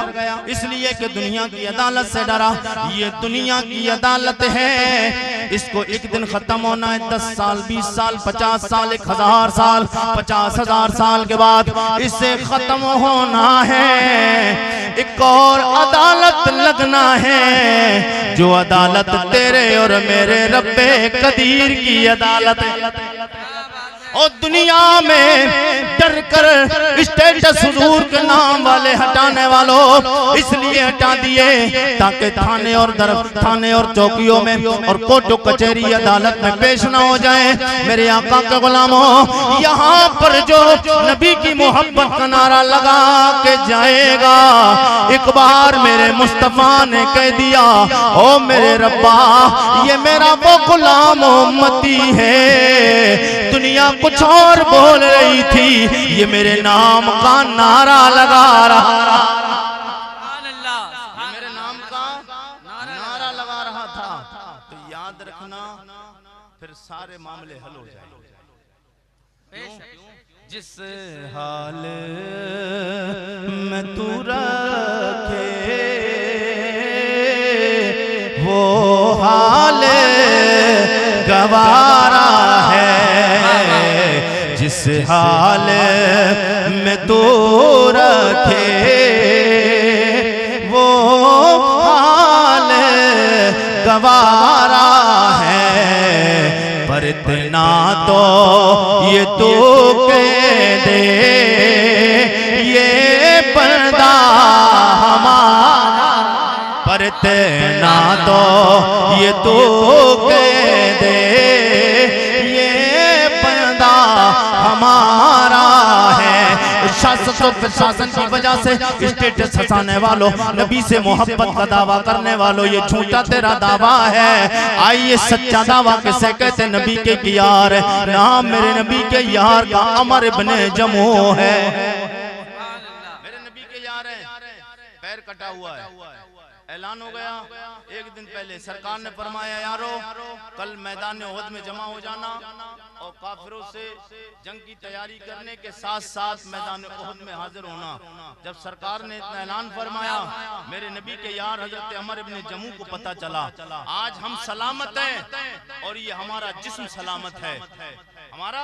इसलिए कि दुनिया की अदालत से डरा। ये दुनिया की अदालत है, इसको एक दिन खत्म होना है। 10 साल 20 साल 50 साल 1000 साल 50,000 साल के बाद इससे खत्म होना है। एक और अदालत लगना है, जो अदालत तेरे और मेरे रब्बे कदीर की अदालत है। और दुनिया में डर कर स्टेटस हुजूर के नाम वाले हटाने वालों इसलिए हटा दिए ताकि थाने और चौकियों में और कोर्टों कचहरी अदालत में पेश ना हो जाए। मेरे आका के गुलामों, यहाँ पर जो नबी की मोहब्बत का नारा लगा के जाएगा, एक बार मेरे मुस्तफा ने कह दिया ओ मेरे रब्बा ये मेरा वो गुलाम उम्मती है। दुनिया कुछ और बोल रही थी, ये मेरे नाम का नारा लगा रहा, ये मेरे नाम का नारा लगा रहा था। तो याद रखना फिर सारे मामले हल हो जाएंगे। जिस हाल में तू रखे वो हाल गवारा है, जिस हाल में तू रखे वो हाल गवारा है। पर इतना तो ये तू कह दे ये पर्दा हमारा, पर इतना तो ये तू कह दे हमारा है। शासन और प्रशासन की वजह से स्टेटस हंसाने वालों, नबी से मोहब्बत का दावा करने वालों, ये झूठा तेरा दावा है। आइए सच्चा दावा किसे कहते? नबी के यार, नाम मेरे नबी के यार का अमर इब्ने जमू है। मेरे नबी के यार है, पैर कटा हुआ है, ऐलान हो गया एक दिन पहले। सरकार ने फरमाया यारो कल मैदान ओहद में जमा हो जाना और काफिरों से जंग की तैयारी करने के साथ साथ मैदान ओहद में हाजिर होना। जब सरकार ने इतना ऐलान फरमाया, मेरे नबी के यार हजरत अमर इब्ने जमू को पता चला आज हम सलामत हैं और ये हमारा जिस्म सलामत है, हमारा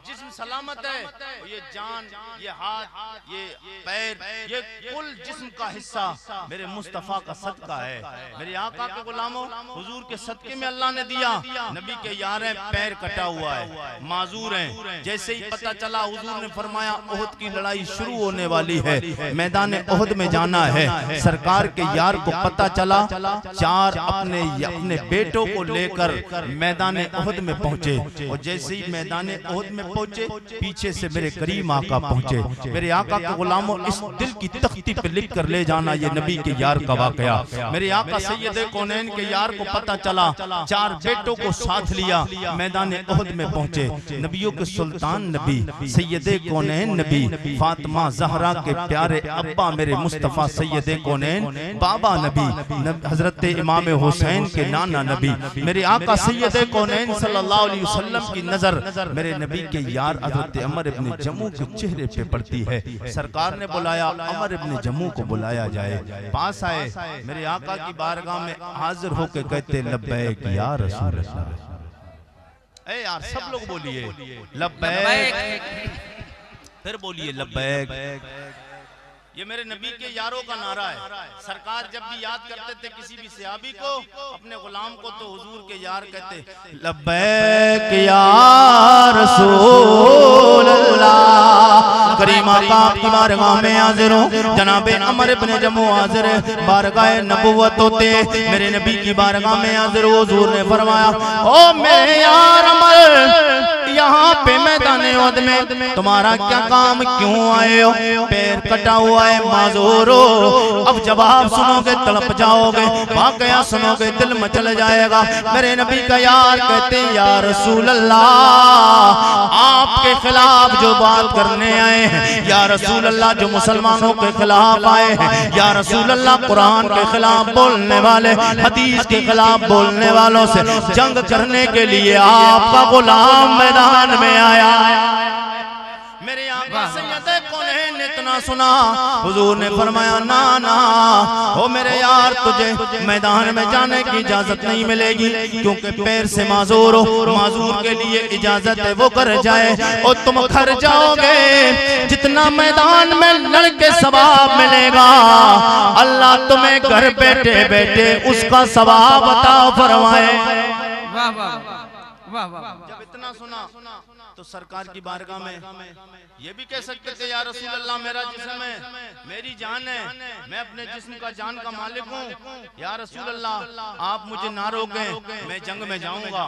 जिस्म सलामत है। ये जान, ये हाथ, ये पैर, ये कुल जिस्म का हिस्सा मेरे मुस्तफा का सदका है। मेरे आका के गुलामों, हुजूर के सदके में अल्लाह ने दिया। नबी के यार हैं, पैर कटा हुआ है, माजूर हैं। जैसे ही पता चला हुजूर ने फरमाया ओहद की लड़ाई शुरू होने वाली है, मैदान ओहद में जाना है। सरकार के यार को पता चला, चार अपने बेटों को लेकर मैदान ओहद में पहुंचे और जैसे ही मैदान ओहद में पहुंचे पीछे से मेरे करीम आका पहुंचे। मेरे आका के गुलामों, इस दिल की तख्ती पे लिख कर ले जाना ये नबी के यार का वाकया। मेरे आका सैयदे कौनैन के यार को पता चला, चार बेटों को साथ लिया, मैदान ओहद में पहुंचे। नबियों के सुल्तान नबी सैयदे कौनैन नबी, फातिमा ज़हरा के प्यारे अब्बा मेरे मुस्तफ़ा सैयदे कौनैन, बाबा नबी हजरत इमाम हुसैन के नाना नबी, मेरे आका सैयदे कौनैन सल्लल्लाहु अलैहि वसल्लम की नजर मेरे नबी के यार हजरत अमर इब्ने जमू के चेहरे पे पड़ती है। सरकार ने बुलाया, अमर इब्ने जमू को बुलाया जाए। पास आए, मेरे आका की बारगाह में हाजिर होकर कहते लब्बैक या रसूल अल्लाह। ए यार सब लोग बोलिए लब्बैक, फिर बोलिए लब्बैक। ये मेरे नबी के यारों का नारा है। सरकार जब भी याद करते थे किसी भी सहाबी को, अपने गुलाम को, तो हुजूर के यार कहते लब्बैक या रसूल अल्लाह। करीमा काब की बारगाह में हाजिर हूं, जनाबे अमर इब्ने जमू हाजिर बारगाह नबुव्वत होते मेरे नबी की बारगाह में हाजिर। हुजूर ने फरमाया ओ मेरे यार अमर, यहाँ पे मैदान उहद में तुम्हारा क्या काम, क्यों आए हो? पैर कटा हुआ है, माजूर हो। अब जवाब सुनोगे तड़प जाओगे, वाकया सुनोगे दिल मचल जाएगा। मेरे नबी का यार कहते या रसूल अल्लाह, आपके खिलाफ जो बात करने आए हैं, या रसूल अल्लाह जो मुसलमानों के खिलाफ आए हैं, या रसूल अल्लाह कुरान के खिलाफ बोलने वाले, हदीस के खिलाफ बोलने वालों से जंग करने के लिए आपका गुलाम मैदान में आया। मेरे आका सैयदे कौनैन ने इतना सुना, हुजूर ने फरमाया ना ना हो मेरे यार, तुझे मैदान में जाने की इजाजत नहीं मिलेगी, क्योंकि पैर से माजूर हो। माजूर के लिए इजाजत है वो कर जाए और तुम घर जाओगे। जितना मैदान में लड़के सवाब मिलेगा, अल्लाह तुम्हें घर बैठे बैठे उसका सवाब अता फरमाए। वाह वाह वाह वाह। जब इतना सुना तो सरकार की बारगाह में ये भी कह सकते थे या रसूल अल्लाह मेरा जिस्म है, मेरी जान है, मैं अपने जिस्म का जान का मालिक हूँ। या रसूल अल्लाह आप मुझे ना रोकें, मैं जंग में जाऊंगा।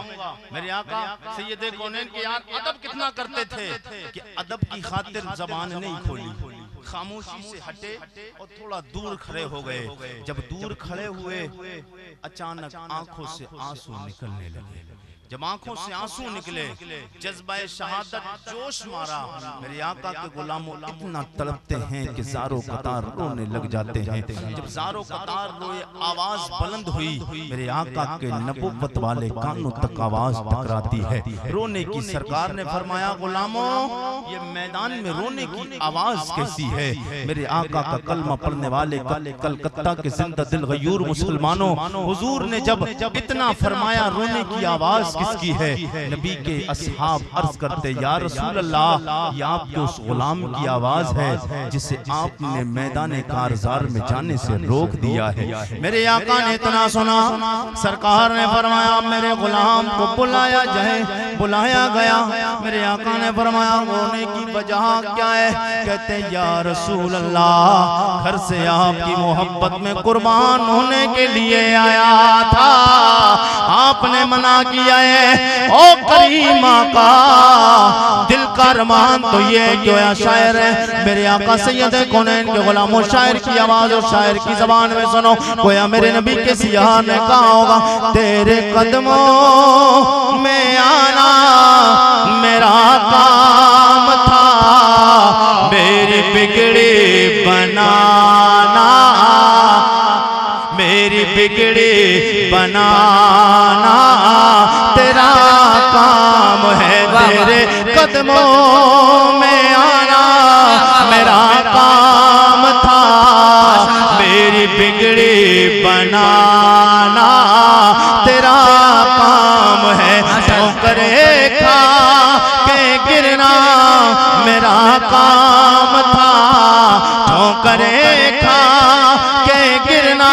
मेरे आका सैयदे कौनैन के यार अदब कितना करते थे कि अदब की खातिर जबान नहीं खोली, खामोशी से हटे और थोड़ा दूर खड़े हो गए। जब दूर खड़े हुए अचानक आंखों से आंसू निकलने लगे। जब आंखों से आंसू निकले, जज्बा शहादत जोश मारा। मेरे आका के गुलामों इतना तड़पते हैं कि ज़ारो कतार रोने लग जाते हैं। जब ज़ारो कतार रोए, आवाज बुलंद हुई, मेरे आका के नबुव्वत वाले कानों तक आवाज टकराती है रोने की। सरकार ने फरमाया गुलामों, ये मैदान में रोने की आवाज कैसी है? मेरे आका का कलमा पढ़ने वाले कलकत्ता के जिंदा दिल गयूर मुसलमानों, हुजूर ने जब इतना फरमाया रोने की आवाज किसकी है? नबी के असहाब अर्ज करते या रसूल अल्लाह, ये आपके उस गुलाम की आवाज है जिसे आपने मैदान कारज़ार में जाने से रोक दिया है। मेरे आका ने इतना सुना, सरकार ने फरमाया मेरे गुलाम को बुलाया जाए। बुलाया गया। मेरे आका ने फरमाया रोने की वजह क्या है? कहते या रसूल अल्लाह, घर से आपकी मोहब्बत में कुर्बान होने के लिए आया था, आपने मना किया है। ओ करीमा का दिल का रमान तो ये गोया शायर है। मेरे आका सैयद कौनैन के गुलामों, शायर की आवाज और शायर की जबान में सुनो। गोया मेरे नबी के सियाह ने कहा होगा तेरे कदमों में आना मेरा काम था, मेरी बिगड़ी बनाना, मेरी बिगड़ी बनाना तेरा काम है। तेरे कदमों में आना मेरा काम था, मेरी बिगड़ी बनाना तेरा काम है। ठोकरे खा के गिरना मेरा काम था, ठोकरे खा के गिरना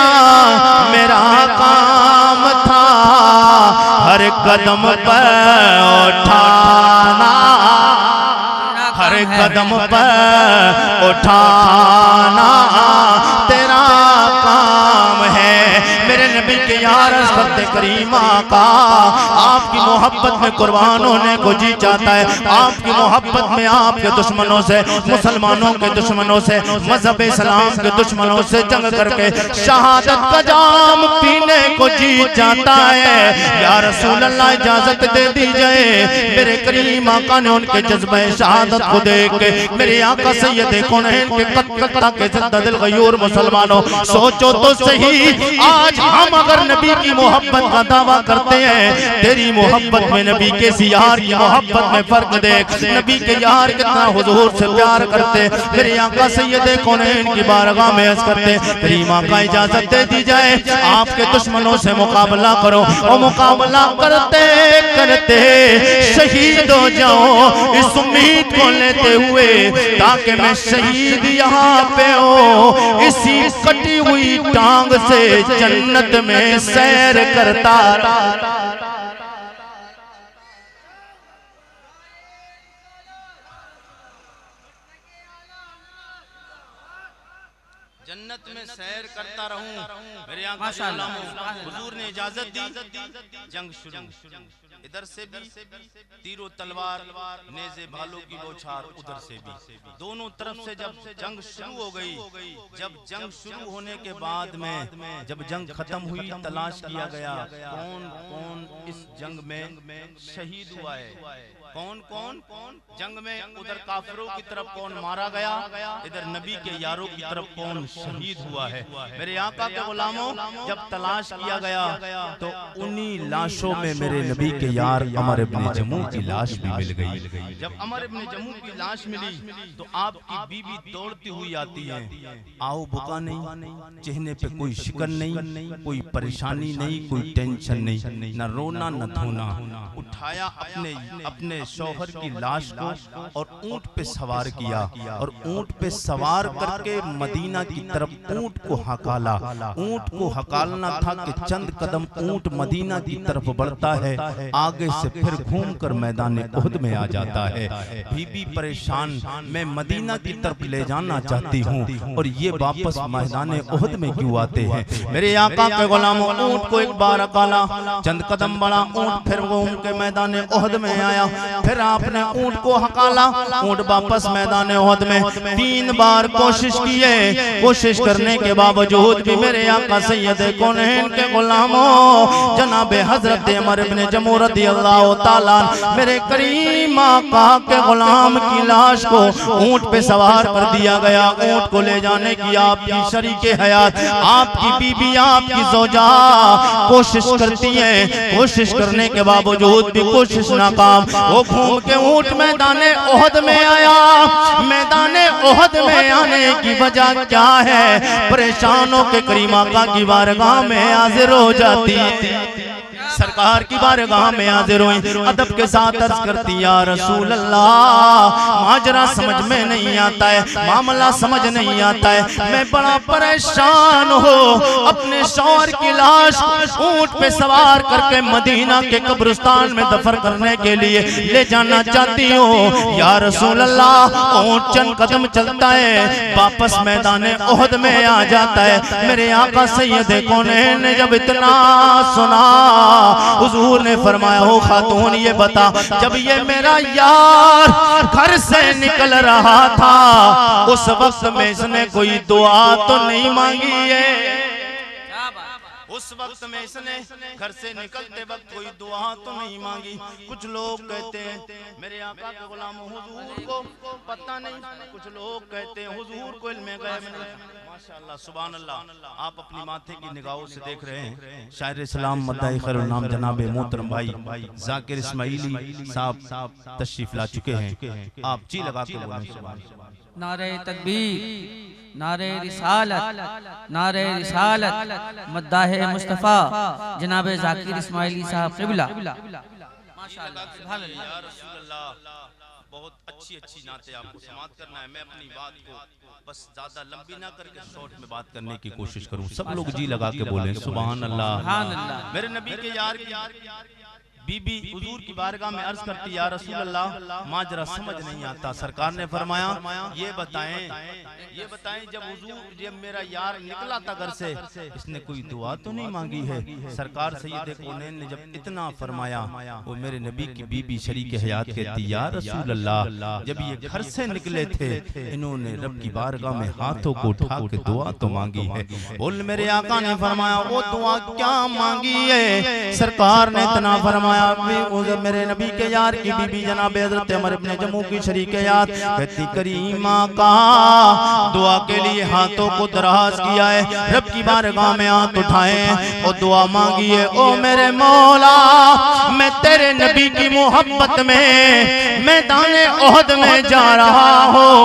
मेरा काम था, हर कदम पर उठाना, हर कदम पर उठाना तेरा काम है। मेरे नबी के यार करते करीमा का आपकी मोहब्बत में कुर्बान होने को जी चाहता है। आपकी मोहब्बत में आपके दुश्मनों से, मुसलमानों के दुश्मनों से, मजहब इस्लाम के दुश्मनों से जंग करके शहादत का जाम पीने को जी चाहता है। या रसूल अल्लाह इजाजत दे दी जाए। मेरे करीम आका ने उनके जज्बे शहादत को देख के मेरे आका सैयद कौनैन के कत्ता के जिंदा दिल गयूर मुसलमानों, सोचो तो सही आज हम हम अगर नबी की मोहब्बत का दावा करते हैं, तेरी मोहब्बत में नबी के यार की मोहब्बत में फर्क देख। नबी के यार कितना हुजूर से प्यार करते, मेरे आका सैयदे कौनैन की बारगाह में अर्ज़ करते, तेरी माँ का इजाजत दे दी जाए, आपके दुश्मनों से मुकाबला करो। और मुकाबला करते करते शहीद हो जाओ, इस उम्मीद को लेते हुए ताकि मैं शहीद यहाँ पे हो, इसी कटी हुई टांग से जन्नत में सैर करता। जन्नत में सैर करता रहूं। मेरे आका हुजूर ने इजाजत दी, जंग शुरू। इधर से भी तीरों तलवार, नेज़े भालों की बौछार, उधर से भी, दोनों तरफ से जब जंग शुरू हो गई, जब जंग शुरू होने के बाद में जब जंग खत्म हुई, तलाश किया गया कौन कौन इस जंग में शहीद हुआ है, कौन कौन जंग में, उधर काफिरों की तरफ कौन मारा गया, इधर नबी के यारों की तरफ कौन शहीद हुआ है। मेरे आका के गुलामों, जब तलाश किया गया तो उन्हीं लाशों में मेरे नबी के यार अमर इब्ने जमू की लाश भी मिल गई। जब अमर इब्ने जमू की लाश मिली तो आपकी बीवी दौड़ती हुई आती है, आओ बुका नहीं, चेहरे पे कोई शिकन नहीं, कोई परेशानी नहीं, कोई टेंशन नहीं, न रोना न धोना। उठाया अपने शौहर की लाश को और ऊंट पे सवार किया, और ऊंट पे सवार करके मदीना की तरफ ऊंट को हकाला। ऊंट को हकालना था कि चंद कदम ऊंट मदीना की तरफ बढ़ता है, आगे से फिर घूमकर मैदान उहद में आ जाता है। बीबी परेशान, मैं मदीना की तरफ ले जाना चाहती हूँ और ये वापस मैदान उहद में क्यों आते हैं। मेरे आका के गुलामों, ऊंट को एक बार हकाला, चंद कदम बढ़ा ऊंट, फिर घूम के मैदान उहद में आया। फिर आपने ऊंट को हकाला, ऊंट वापस मैदान उहद में। 3 बार कोशिश किए, कोशिश करने के बावजूद भी मेरे आका सैयद कौनैन के गुलामों जनाब हजरत अमर इब्ने जमू रज़ियल्लाहु ताला मेरे करीम आका के गुलाम की लाश को ऊंट पे सवार कर दिया गया। ऊंट को ले जाने की आपकी शरीके हयात, आपकी बीबी, आपकी ज़ौजा कोशिश करती है, कोशिश करने के बावजूद भी कोशिश नाकाम। वो घूम के ऊंट मैदान उहद में आया। मैदान उहद में आने की वजह क्या है? परेशानों के करीम आका की बारगाह में हाजिर हो जाती, सरकार की बारगाह में हाजिर हुई, अदब के साथ अर्ज करती, या रसूल अल्लाह, माजरा समझ में नहीं आता है, मामला समझ नहीं आता है, मैं बड़ा परेशान हो, अपने शौहर की लाश ऊंट पे सवार करके मदीना के कब्रिस्तान में दफन करने के लिए ले जाना चाहती हूँ। या रसूल अल्लाह, ऊंट चंद कदम चलता है, वापस मैदान उहद में आ जाता है। मेरे आका सैयद कौनैन ने जब इतना सुना, हुजूर ने फरमाया, हो खातून ये बता, जब ये मेरा यार घर से निकल रहा था उस वक्त में इसने कोई दुआ तो नहीं मांगी है? उस वक्त में इसने घर से निकलते वक्त कोई दुआ तो नहीं मांगी। कुछ लोग कहते हैं मेरे आका के गुलाम हुजूर को पता नहीं, कुछ लोग कहते हैं हुजूर को इल्म गैब नहीं। माशाअल्लाह, सुभान अल्लाह। आप अपनी माथे की निगाहों से देख रहे हैं शायर इस्लाम मद्दाई खैरुल नाम जनाब मोहतरम भाई जाकिर इस्माइली साहब तशरीफ ला चुके हैं। आप जी लगा के बोलें, नारे तकबीर, नारे रिसालत, नारे रिसालत, मद्दाहे मुस्तफ़ा जनाब जाकिर इस्माइली साहब क़िबला। माशाअल्लाह, सुभान अल्लाह। या रसूल अल्लाह, बहुत अच्छी नाते आपको समाप्त करना है। मैं अपनी बात को बस ज्यादा लंबी ना करके शॉर्ट में बात करने की कोशिश करूं। सब लोग जी लगा के बोलें सुभान अल्लाह। मेरे नबी के यार की बीबी हुजूर की बारगाह में अर्ज करती, या रसूल अल्लाह, माजरा समझ नहीं आता। सरकार ने फरमाया, ये बताएं जब हुजूर, जब मेरा यार निकला था घर से, इसने कोई दुआ तो नहीं मांगी है? सरकार सैयद कौनैन ने जब इतना फरमाया, वो मेरे नबी की बीबी शरीक हयात कहती, या रसूल अल्लाह, जब ये घर से निकले थे इन्होंने रब की बारगाह में हाथों को उठा के दुआ तो मांगी है। बोल, मेरे आका ने फरमाया, वो दुआ क्या मांगी है? सरकार ने इतना फरमाया, मेरे नबी के यार की बीबी जनाब हज़रत अमर इब्ने जमू की शरीक याद कहती, करीमा का दुआ के लिए हाथों को दराज किया है, रब की बारगाह में हाथ उठाए और दुआ मांगिए, ओ मेरे मौला मैं तेरे नबी की मोहब्बत में मैदाने ओहद में जा रहा हूँ,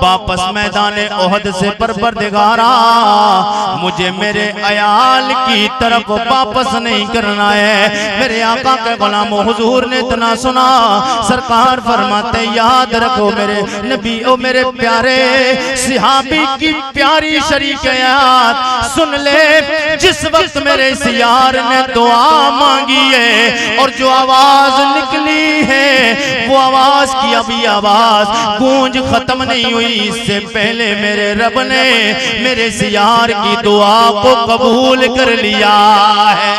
वापस मैदाने ओहद से परवरदिगारा मुझे मेरे अयाल की तरफ वापस नहीं करना है। मेरे आका के गुलाम हुजूर ने इतना सुना, सरकार फरमाते याद रखो मेरे नबी, ओ मेरे प्यारे सिहाबी की प्यारी शरीकयात सुन ले। जिस वक्त मेरे इस यार ने दुआ मांगी है और जो आवाज निकली है वो आवाज की अभी आवाज गूंज खत्म नहीं हुई, इससे पहले मेरे रब ने मेरे इस यार की दुआ को कबूल कर लिया है।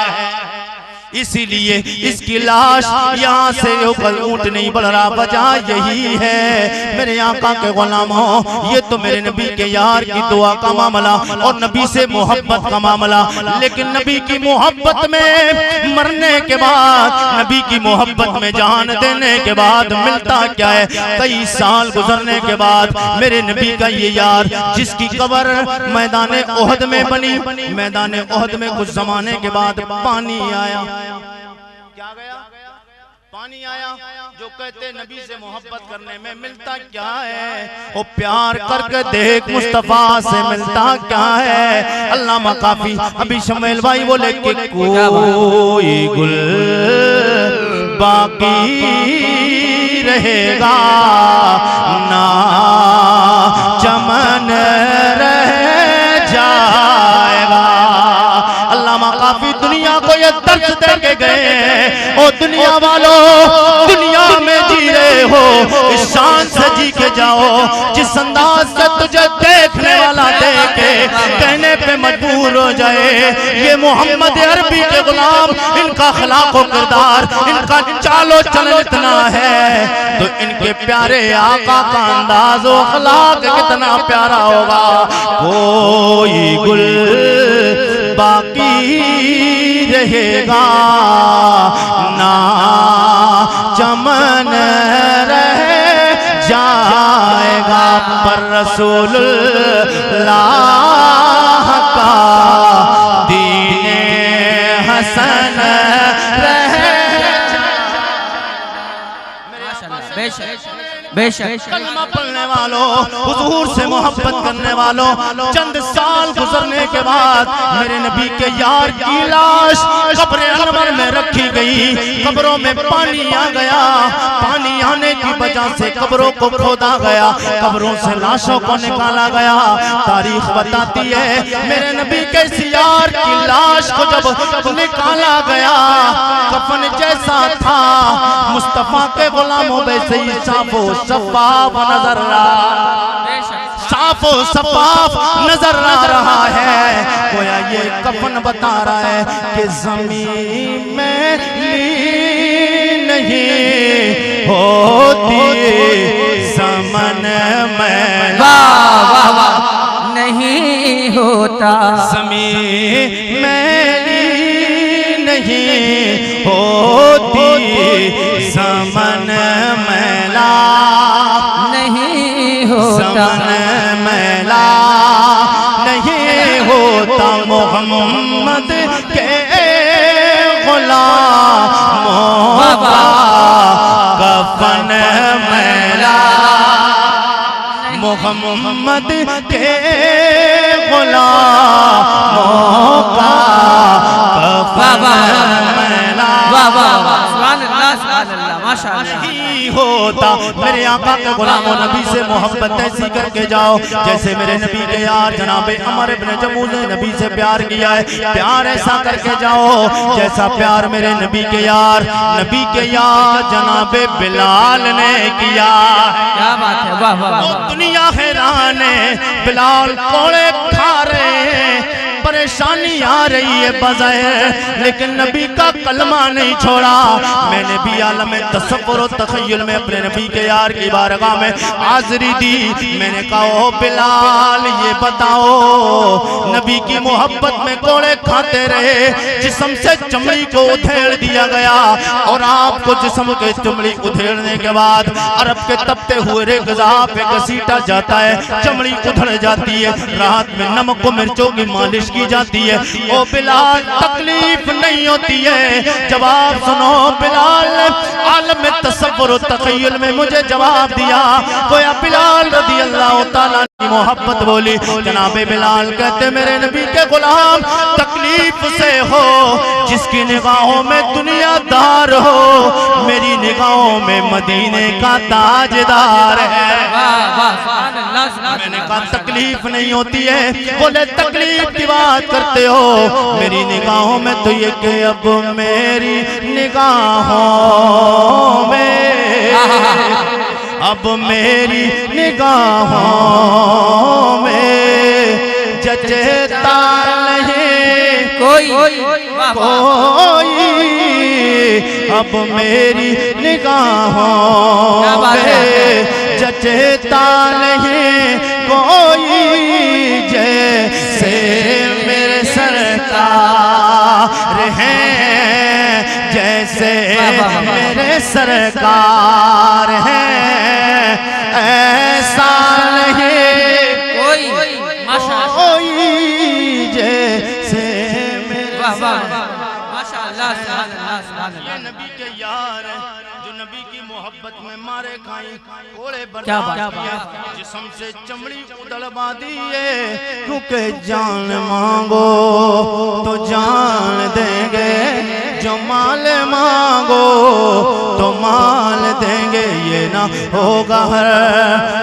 इसीलिए इसकी लाश यहाँ से ऊपर ऊंट नहीं बढ़ रहा, वजह यही है मेरे आका के गुलामों, ये तो मेरे नबी के यार की दुआ का मामला और नबी से मोहब्बत का मामला। लेकिन नबी की मोहब्बत में मरने के बाद, नबी की मोहब्बत में जान देने के बाद मिलता क्या है? कई साल गुजरने के बाद मेरे नबी का ये यार जिसकी कब्र मैदान ओहद में बनी, मैदान ओहद में कुछ जमाने के बाद पानी आया। क्या गया? पानी आया। जो कहते नबी से मोहब्बत करने में मिलता क्या है? वो प्यार करके देख मुस्तफा से मिलता क्या है? अल्लामा काफी अभी शमेल भाई बोले कि कोई गुल बाकी रहेगा ना चमन रह जाएगा। अल्लामा काफी दुनिया को ये दर्द दे के गए, ओ दुनिया वालों दुनिया में जी रहे हो इस शान से जी के जाओ जिस अंदाज से तुझे देखने वाला देखे कहने पे मजबूर हो जाए। ये मोहम्मद अरबी के गुलाम, इनका अखलाक और किरदार, इनका चालो चलन इतना है तो इनके प्यारे आका का अंदाज और अखलाक कितना प्यारा होगा। कोई गुल बाकी रहेगा ना चमन रह जाएगा, पर रसूलुल्लाह का दीने हसन रह बेशक कलमा पढ़ने वालों, हुजूर से मोहब्बत करने वालों, चंद साल गुजरने के बाद मेरे नबी के यार की लाश कब्र अनवर में रखी गई। कब्रों में पानी आ गया, पानी आने की वजह से कब्रों को खोदा गया, कब्रों से लाशों को निकाला गया। तारीख बताती है मेरे नबी के इस यार की लाश को जब निकाला गया कफन जैसा था, मुस्तफा के गुलामों वैसे ही साफो शफाफ नजर साफो शफाफ नजर आ रहा है। गोया ये कफन बता रहा है कि ज़मीन में ली नहीं होती समन में नहीं होता, ज़मीन में ली नहीं होती समन मैला नहीं होता, समन मैला नहीं होता। मोहम्मद के गुलामों का कफन मैला, मोहम्मद के गुलामों का कफन मैला नहीं होता। मेरे आका के गुलामों नबी से मोहब्बत ऐसी करके जाओ जैसे मेरे नबी के यार जनाबे अमर इब्न जमूह ने नबी से प्यार किया है। प्यार ऐसा करके जाओ जैसा प्यार मेरे नबी के यार जनाबे बिलाल ने किया। क्या बात है, वाह वाह वाह। दुनिया हैरान है, बिलाल कोड़े खा रहे हैं, परेशानी आ रही है बज़ाहिर, लेकिन नबी का कलमा नहीं छोड़ा। मैंने भी आलम तसव्वुर और तख़य्युल में अपने नबी के यार की बारगाह में हाज़िरी दी। मैंने कहा ओ बिलाल ये बताओ नबी की मोहब्बत में कोड़े खाते रहे, जिस्म से चमड़ी को उधेड़ दिया गया और आपको जिस्म के चमड़ी उधेड़ने के बाद अरब के तपते हुए रेगिज़ा पे घसीटा जाता है, चमड़ी उधड़ जाती है। रात में नमक को मिर्चों की मालिश की जाती है। ओ बिलाल तकलीफ नहीं होती है। जवाब सुनो बिलाल, आलम में तसव्वुर तखय्युल में मुझे जवाब दिया। गोया बिलाल रज़ी अल्लाह तआला की मोहब्बत बोली। जनाबे बिलाल कहते मेरे नबी के गुलाम तकलीफ से हो, जिसकी निगाहों में दुनियादार हो, मेरी निगाहों में मदीने का ताजदार है। मैंने कहा तकलीफ नहीं होती है। बोले तकलीफ की बात करते हो, मेरी निगाहों में तो ये कि अब मेरी निगाहों में, अब मेरी निगाहों में जचता नहीं कोई, अब मेरी निगाहों में जचता नहीं कोई, जैसे मेरे सरकार हैं, जैसे मेरे सरकार हैं, ऐसा नहीं कोई, जैसे मेरे ये नबी के यार जो नबी की मोहब्बत में मारे खाई, कोड़े बर्दाश्त किया, जिस्म से चमड़ी उधड़वा दिए। क्योंकि जान मांगो तो जान देंगे, जो माल मांगो तो माल देंगे। ये ना होगा हर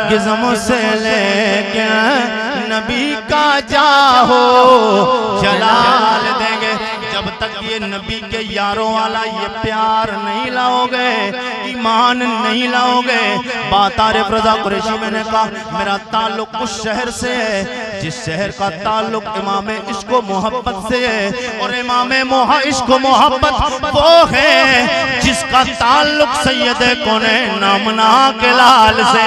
किस्म से लेके नबी का जाहो जलाल देंगे। जब तक ये नबी के यारों वाला ये प्यार नहीं लाओगे, ईमान नहीं लाओगे। बात आरिफ रज़ा कुरैशी मैंने कहा मेरा ताल्लुक उस शहर से है जिस शहर का ताल्लुक इमाम इश्क मोहब्बत से है, और इमाम इश्क मोहब्बत वो है जिसका ताल्लुक सैयद कौनैन नामना के लाल से।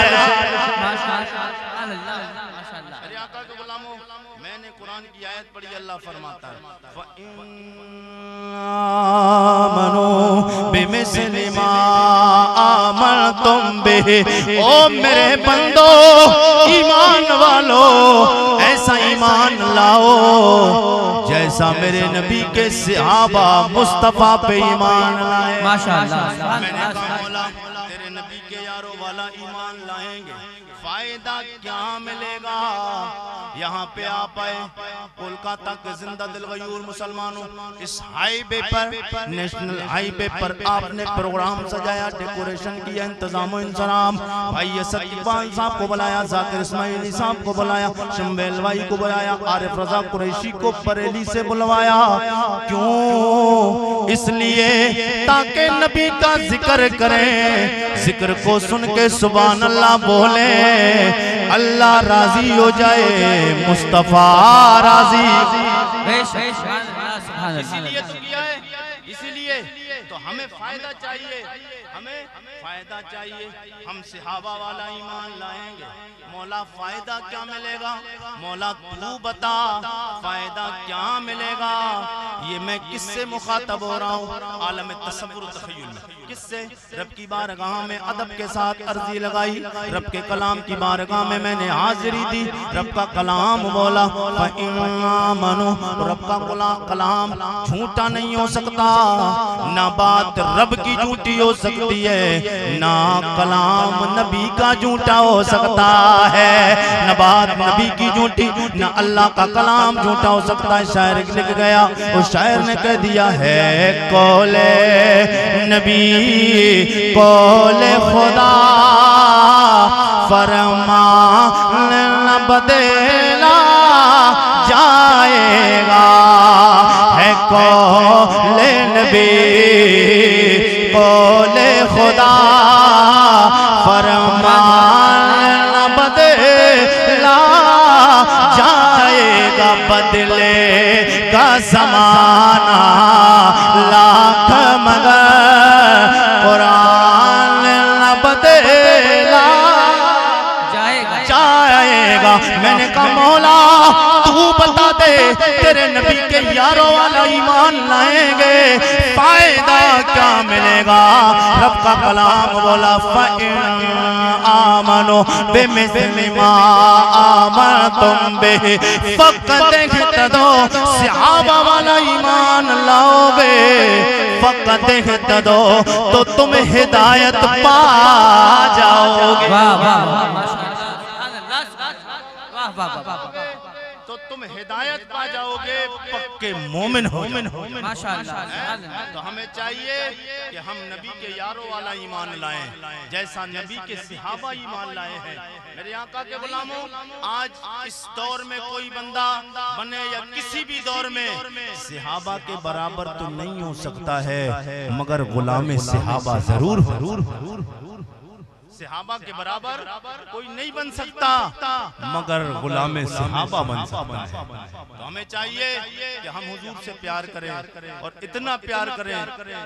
मैंने कुरान की आयत पढ़ी, अल्लाह फरमाता है बिमिस्लि मा आमनतुम बिही। ओ मेरे बंदो ईमान वालो, ऐसा ईमान लाओ जैसा मेरे नबी के सहाबा मुस्तफा पे ईमान लाए। माशाअल्लाह। मैंने कहा मौला तेरे नबी के यारों वाला ईमान लाएंगे, फायदा क्या मिलेगा? यहाँ पे आप आए कोलकाता के जिंदा दिल गयूर मुसलमानों, इस हाईवे पर, नेशनल हाईवे पर आपने प्रोग्राम सजाया, डेकोरेशन किया, इंतजाम इंतजाम। भाई असद इकबाल साहब को बुलाया, जाकिर इस्माइली साहब को बुलाया, शम्बेल भाई को बुलाया, आरिफ रज़ा कुरैशी को बरेली से बुलवाया। क्यों? इसलिए ताकि नबी का जिक्र करें, जिक्र को सुन के सुभान अल्लाह बोले, अल्लाह राजी हो जाए, मुस्तफा राजी। इसीलिए तो किया है, इसीलिए तो हमें फायदा चाहिए, हमें फायदा चाहिए। हम सहाबा वाला ईमान लाएंगे, मौला फायदा क्या मिलेगा? मौला तू बता फायदा क्या मिलेगा? ये मैं किससे मुखातब हो रहा हूँ? आलम तसव्वुर तखय्युल में किससे? रब की बारगाह में अदब के साथ अर्जी लगाई, रब के कलाम की बारगाह में मैंने हाजिरी दी। रब का कलाम बोला मनो, रब का कलाम झूठा नहीं हो सकता, ना बात रब की झूठी हो सकती है, ना कलाम नबी का झूठा हो सकता है। न बात नबी की झूठी, न अल्लाह का कलाम झूठा हो सकता है। शायर लिख गया, उस शायर ने कह दिया है कौले नबी कौले खुदा फरमान न बदला जाएगा, है कौले नबी कौले खुदा फरमान न बदला जाएगा। बदलेगा ज़माना लाख मगर कुरान न बदला जाएगा। मैंने कहा मौला तू बता दे तेरे नबी के यारों वाला ईमान लाएंगे फायदा क्या मिलेगा। रब का कलाम बोला फ़इन आमनो बिमिस्लि मा आमनतुम बिहि फ़क़द इह्तदौ। सहाबा वाला ईमान लाओगे फ़क़द इह्तदौ तो तुम हिदायत पा जाओगे। वाह वाह वाह वाह वाह वाह, तो तुम हिदायत पा जाओगे, पक्के मोमिन हो। माशाअल्लाह। तो हमें चाहिए कि हम नबी के यारों वाला ईमान लाएं जैसा नबी के सहाबा ईमान लाए हैं। मेरे आका के गुलामों, आज इस दौर में कोई बंदा बने या किसी भी दौर में सहाबा के बराबर तो नहीं हो सकता है, मगर गुलाम सहाबा जरूर सहाबा के बराबर कोई नहीं बन सकता, मगर गुलाम सहाबा बन सकता है। तो हमें चाहिए कि हम हुजूर से प्यार करें और इतना प्यार करें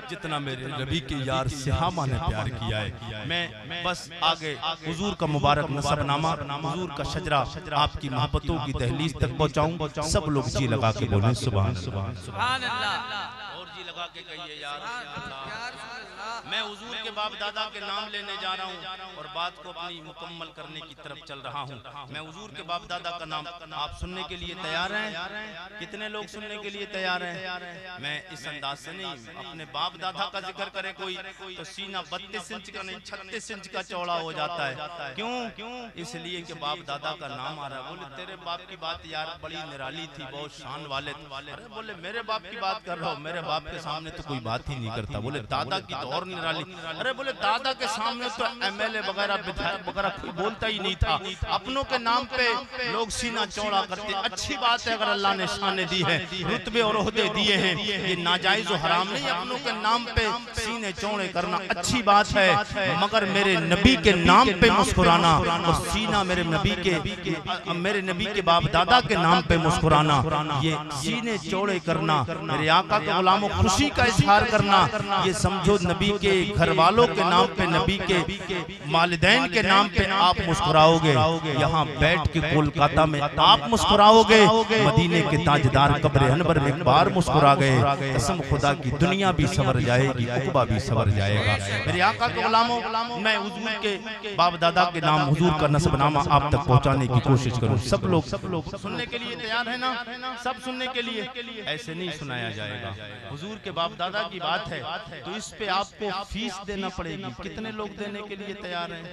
जितना मेरे नबी के यार सहाबा ने प्यार किया है। मैं बस आगे हुजूर का मुबारक नसबनामा, हुजूर का शजरा आपकी मोहब्बतों की दहलीज तक पहुंचाऊं। सब लोग जी लगा के बोलें सुभान अल्लाह, सुभान अल्लाह। और जी लगा के कहिए यार मैं हुजूर के बाप दादा के नाम लेने जा रहा हूँ और बात को अपनी मुकम्मल करने की तरफ चल रहा हूँ। मैं हुजूर के बाप दादा का नाम आप सुनने के लिए तैयार हैं? कितने लोग सुनने के लिए तैयार हैं? मैं इस अंदाज से नहीं, अपने बाप दादा का जिक्र करे कोई तो सीना 32 इंच का नहीं 36 इंच का चौड़ा हो जाता है। क्यों? इसलिए कि बाप दादा का नाम आ रहा है। बोले तेरे बाप की बात यार बड़ी निराली थी, बहुत शान वाले। अरे बोले मेरे बाप की बात कर रहा हूँ, मेरे बाप के सामने तो कोई बात ही नहीं करता। बोले दादा की तो और निराली। अरे बोले दादा के सामने तो एमएलए वगैरह विधायक वगैरह कोई बोलता ही नहीं था। अपनों के नाम पे लोग सीना चौड़ा करते। अच्छी बात है अगर अल्लाह ने शान दी है, रुतबे और ओहदे दिए हैं, ये नाजायज और हराम नहीं। अपनों के नाम पे सीने चौड़े करना अच्छी बात है, मगर मेरे नबी के नाम पे मुस्कुराना और सीना मेरे नबी के बाप दादा के नाम पे मुस्कुराना, ये सीने चौड़े करना, मेरे आका के गुलामों खुशी का इजहार करना, ये समझो नबी के घर वालों के नाम पे, नबी के वालिदैन के नाम पे आप मुस्कुराओगे। यहाँ बैठ के कोलकाता में आप मुस्कुराओगे, मदीने के ताजदार कब्र अनवर में एक बार मुस्कुरा गए, कसम खुदा की दुनिया भी सवर जाएगी, उक़बा भी सवर जाएगा। मेरे आका के गुलामों, मैं हुजूर के बाप दादा के नाम, हुजूर का नस्बनामा आप तक पहुँचाने की कोशिश करूँ। सब लोग सुनने के लिए तैयार है ना? सब सुनने के लिए, ऐसे नहीं सुनाया जाएगा। हुजूर के बाप दादा की बात है तो इस पे आपको फीस देना पड़ेगी। कितने लोग देने के लिए तैयार हैं?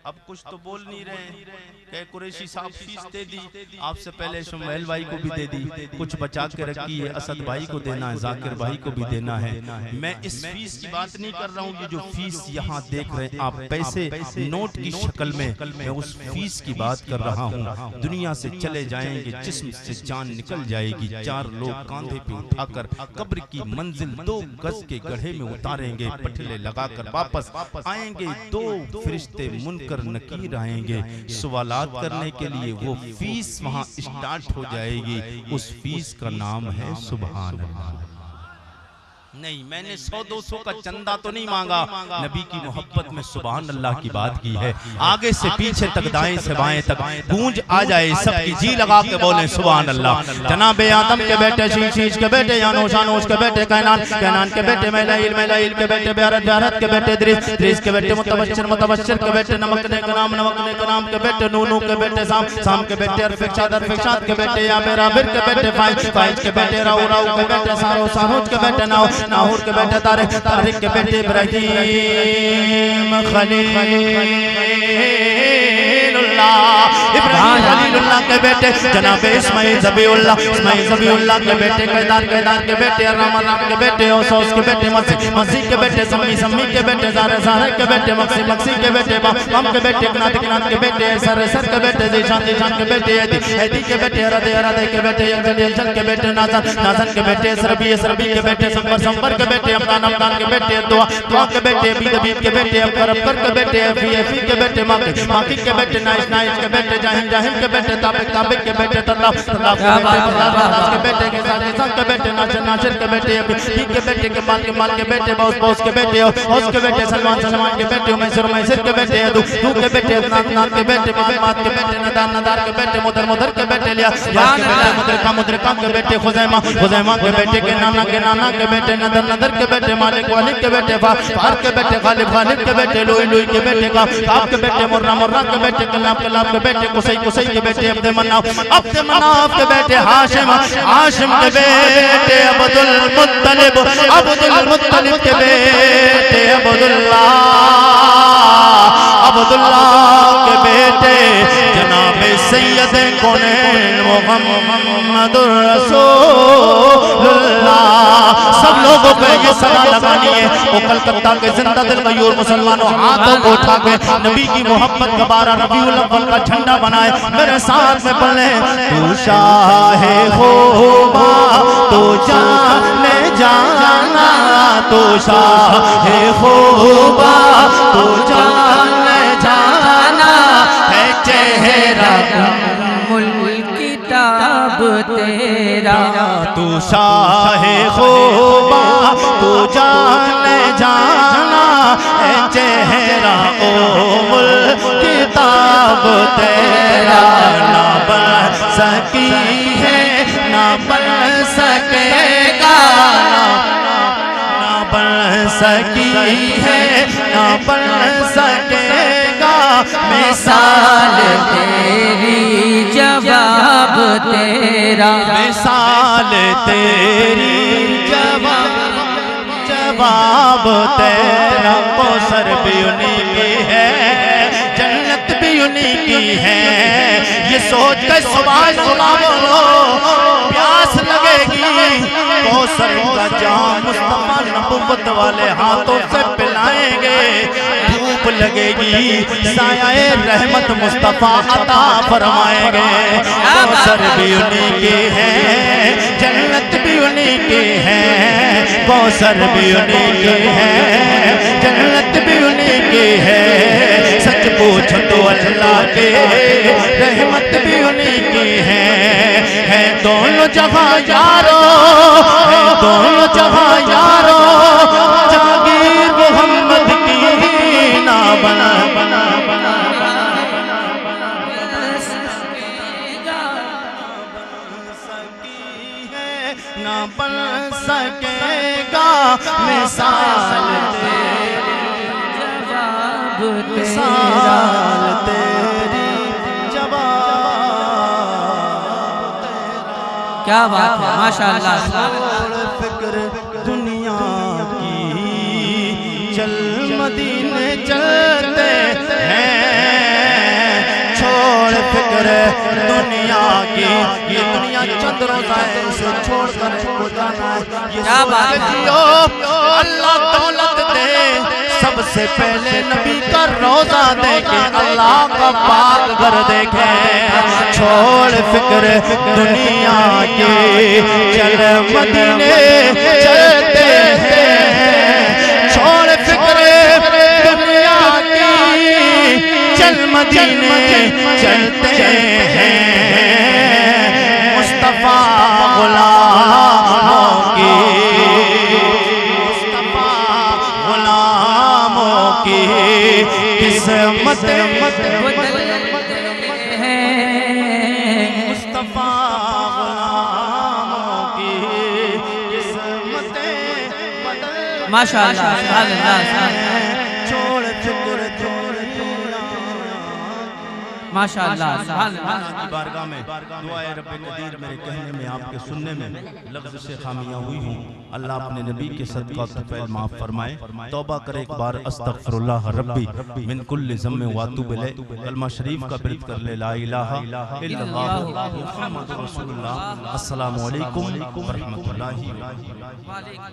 अब कुछ तो बोल नहीं रहे। कुरैशी साहब फीस दे दी, आपसे पहले शुमैल भाई को भी दे दी, कुछ बचा के रखी है, असद भाई को देना है, जाकिर भाई को भी देना है। मैं इस फीस की बात नहीं कर रहा हूँ। ये जो फीस यहाँ देख रहे हैं आप, पैसे नोट की शक्ल में, मैं उस फीस की बात कर रहा हूँ। दुनिया से चले जाएंगे, जिस्म से जान निकल जाएगी, 4 लोग कांधे पे उठाकर कब्र की मंजिल 2 गज के गड्ढे में उतारेंगे, पटले लगाकर वापस आएंगे। 2 फरिश्ते मुनकर नकीर आएंगे सवालात करने के लिए। वो फीस वहां स्टार्ट हो जाएगी। उस फीस का नाम है सुभान अल्लाह। नहीं, मैंने 100-200 का चंदा तो नहीं मांगा, नबी की मोहब्बत में सुभान अल्लाह की बात की है। आगे से पीछे तक, दाएं से बाएं तक गूंज आ जाए, सबकी जी लगा के बोले सुभान अल्लाह। जनाबे आदम के बेटे शीश के बेटे यानोश के बेटे कैनान के बेटे मैलाइल के बेटे बेरत के बेटे द्रिस के बेटे मुतबश्शिर के बेटे नमकने का नाम के बेटे नूनू के बेटे साम के बेटे अरफिकशाद के बेटे याबिर के बेटे फाइज के बेटे राउ के बेटे सारोज के बेटे नाहूर के बेटे तारिक के बेटे इब्राहिम खलीलुल्लाह के बेटे जनाब इस्माइल ज़बीउल्लाह के बेटे केदार के बेटे राम के बेटे ओसोस के बेटे मसीह के बेटे सम्मी के बेटे ज़ारे के बेटे मक्सी के बेटे बम के बेटे कनात के बेटे सर के बेटे जीशान के बेटे एदी के बेटे रदे के बेटे जल के बेटे नाज़न के बेटे सरबी के बेटे संबर के बेटे अमदान के बेटे दुआ के बेटे बीद के बेटे अबकर के बेटे एफी के बेटे माकी के बेटे नाइश के बेटे जाहिम के बेटे ताप काबे के बेटे तल्लाफ के बेटे के साथ के बेटे नासिर के बेटे के बेटे के माल के बेटे बॉस के बेटे हौस के बेटे सलमान के बेटे मैसर के बेटे दू के बेटे नाथ के बेटे मात के बेटे नदार के बेटे मुदर के बेटे लिया मुदर के बेटे खुजैमा के बेटे के नाना के बेटे नदर के बेटे मालिक के बेटे फार के बेटे खालिद के बेटे लुई के बेटे काब के बेटे मुर्रा के बेटे कलाब के बेटे कुसै के बेटे अब्दे मनाफ के बेटे हाशिम के बेटे अब्दुल मुत्तलिब के बेटे अब्दुल्लाह के बेटे जनाब सैयद कौनैन मुहम्मदुर रसूलुल्लाह। सब लोगों पे ये सलाह लगानी है। वो कलकत्ता के जिंदा दिल मयूर मुसलमानों हाथों को उठा के नबी की मोहब्बत का 12 रबीउल अव्वल का झंडा बनाए मेरे साथ में पढ़े तू शाहे खूबा तो जाने जाना तो शाहे खूबा तो जाने जाना है चेहरा किताब तेरा तू शाहे खूबा तू जाने जाना है चेहरा ओ किताब तेरा ना बन सकी है ना बन सकेगा ना बन सकी है ना बन सकेगा मिसाल तेरी जवाब तेरा मिसाल तेरी जवाब तेरा कौसर भी उन्हीं की है जन्नत भी उन्हीं की है। ये सोच कर सुबह बोलो प्यास लगेगी कौसर का जाम मुस्तफा नबुव्वत वाले हाथों से पिलाएंगे धूप लगेगी साया रहमत मुस्तफा अता फरमाएंगे। कौसर भी उन्हीं की है जन्नत भी उन्हीं की है कौसर भी उन्हीं की है जन्नत भी उन्हीं की है। सच पूछो तो अल्लाह के रहमत भी उन्हीं की है दोनों जगह यारो है दोनों जगह यारो जागीर मोहम्मद की ना बना ना बन सकेगा मिसाल तेरी मिसाल तेरी जवाब तेरा। क्या बात है माशाअल्लाह। फिक्र दुनिया की चल मदीने चलते हैं छोड़ फिक्र दुनिया की ये दुनिया चंद रोज़ा है इसे छोड़ कर को जाना है। क्या बात है अल्लाह दौलत दे सबसे पहले नबी का रोज़ा देखे अल्लाह का पाक घर देखे छोड़ फिक्र दुनिया की चल मदीने चलते हैं छोड़ फिक्र दुनिया की चल मदीने चलते हैं मुस्तफा गुलामों की मुस्तफा गुलामों की किस्मत मुस्तफा गुलामों की किस्मत माशाअल्लाह छोड़ फिक्र माशाअल्लाह बारगाह में दुआए रब्बे कदीर मेरे कहने में आपके सुनने में लफ्ज़ से खामियां हुई हूँ अल्लाह अपने नबी के सदका तफैल माफ़ फरमाए तौबा करे एक बार अस्तगफिरुल्लाह रब्बी मिन कुल्लि ज़म्बिन व अतूबु इलैह कलमा शरीफ का बिरत कर ले ला इलाहा इल्लल्लाह मुहम्मदुर रसूलुल्लाह। अस्सलामु अलैकुम व रहमतुल्लाहि व बरकातहू।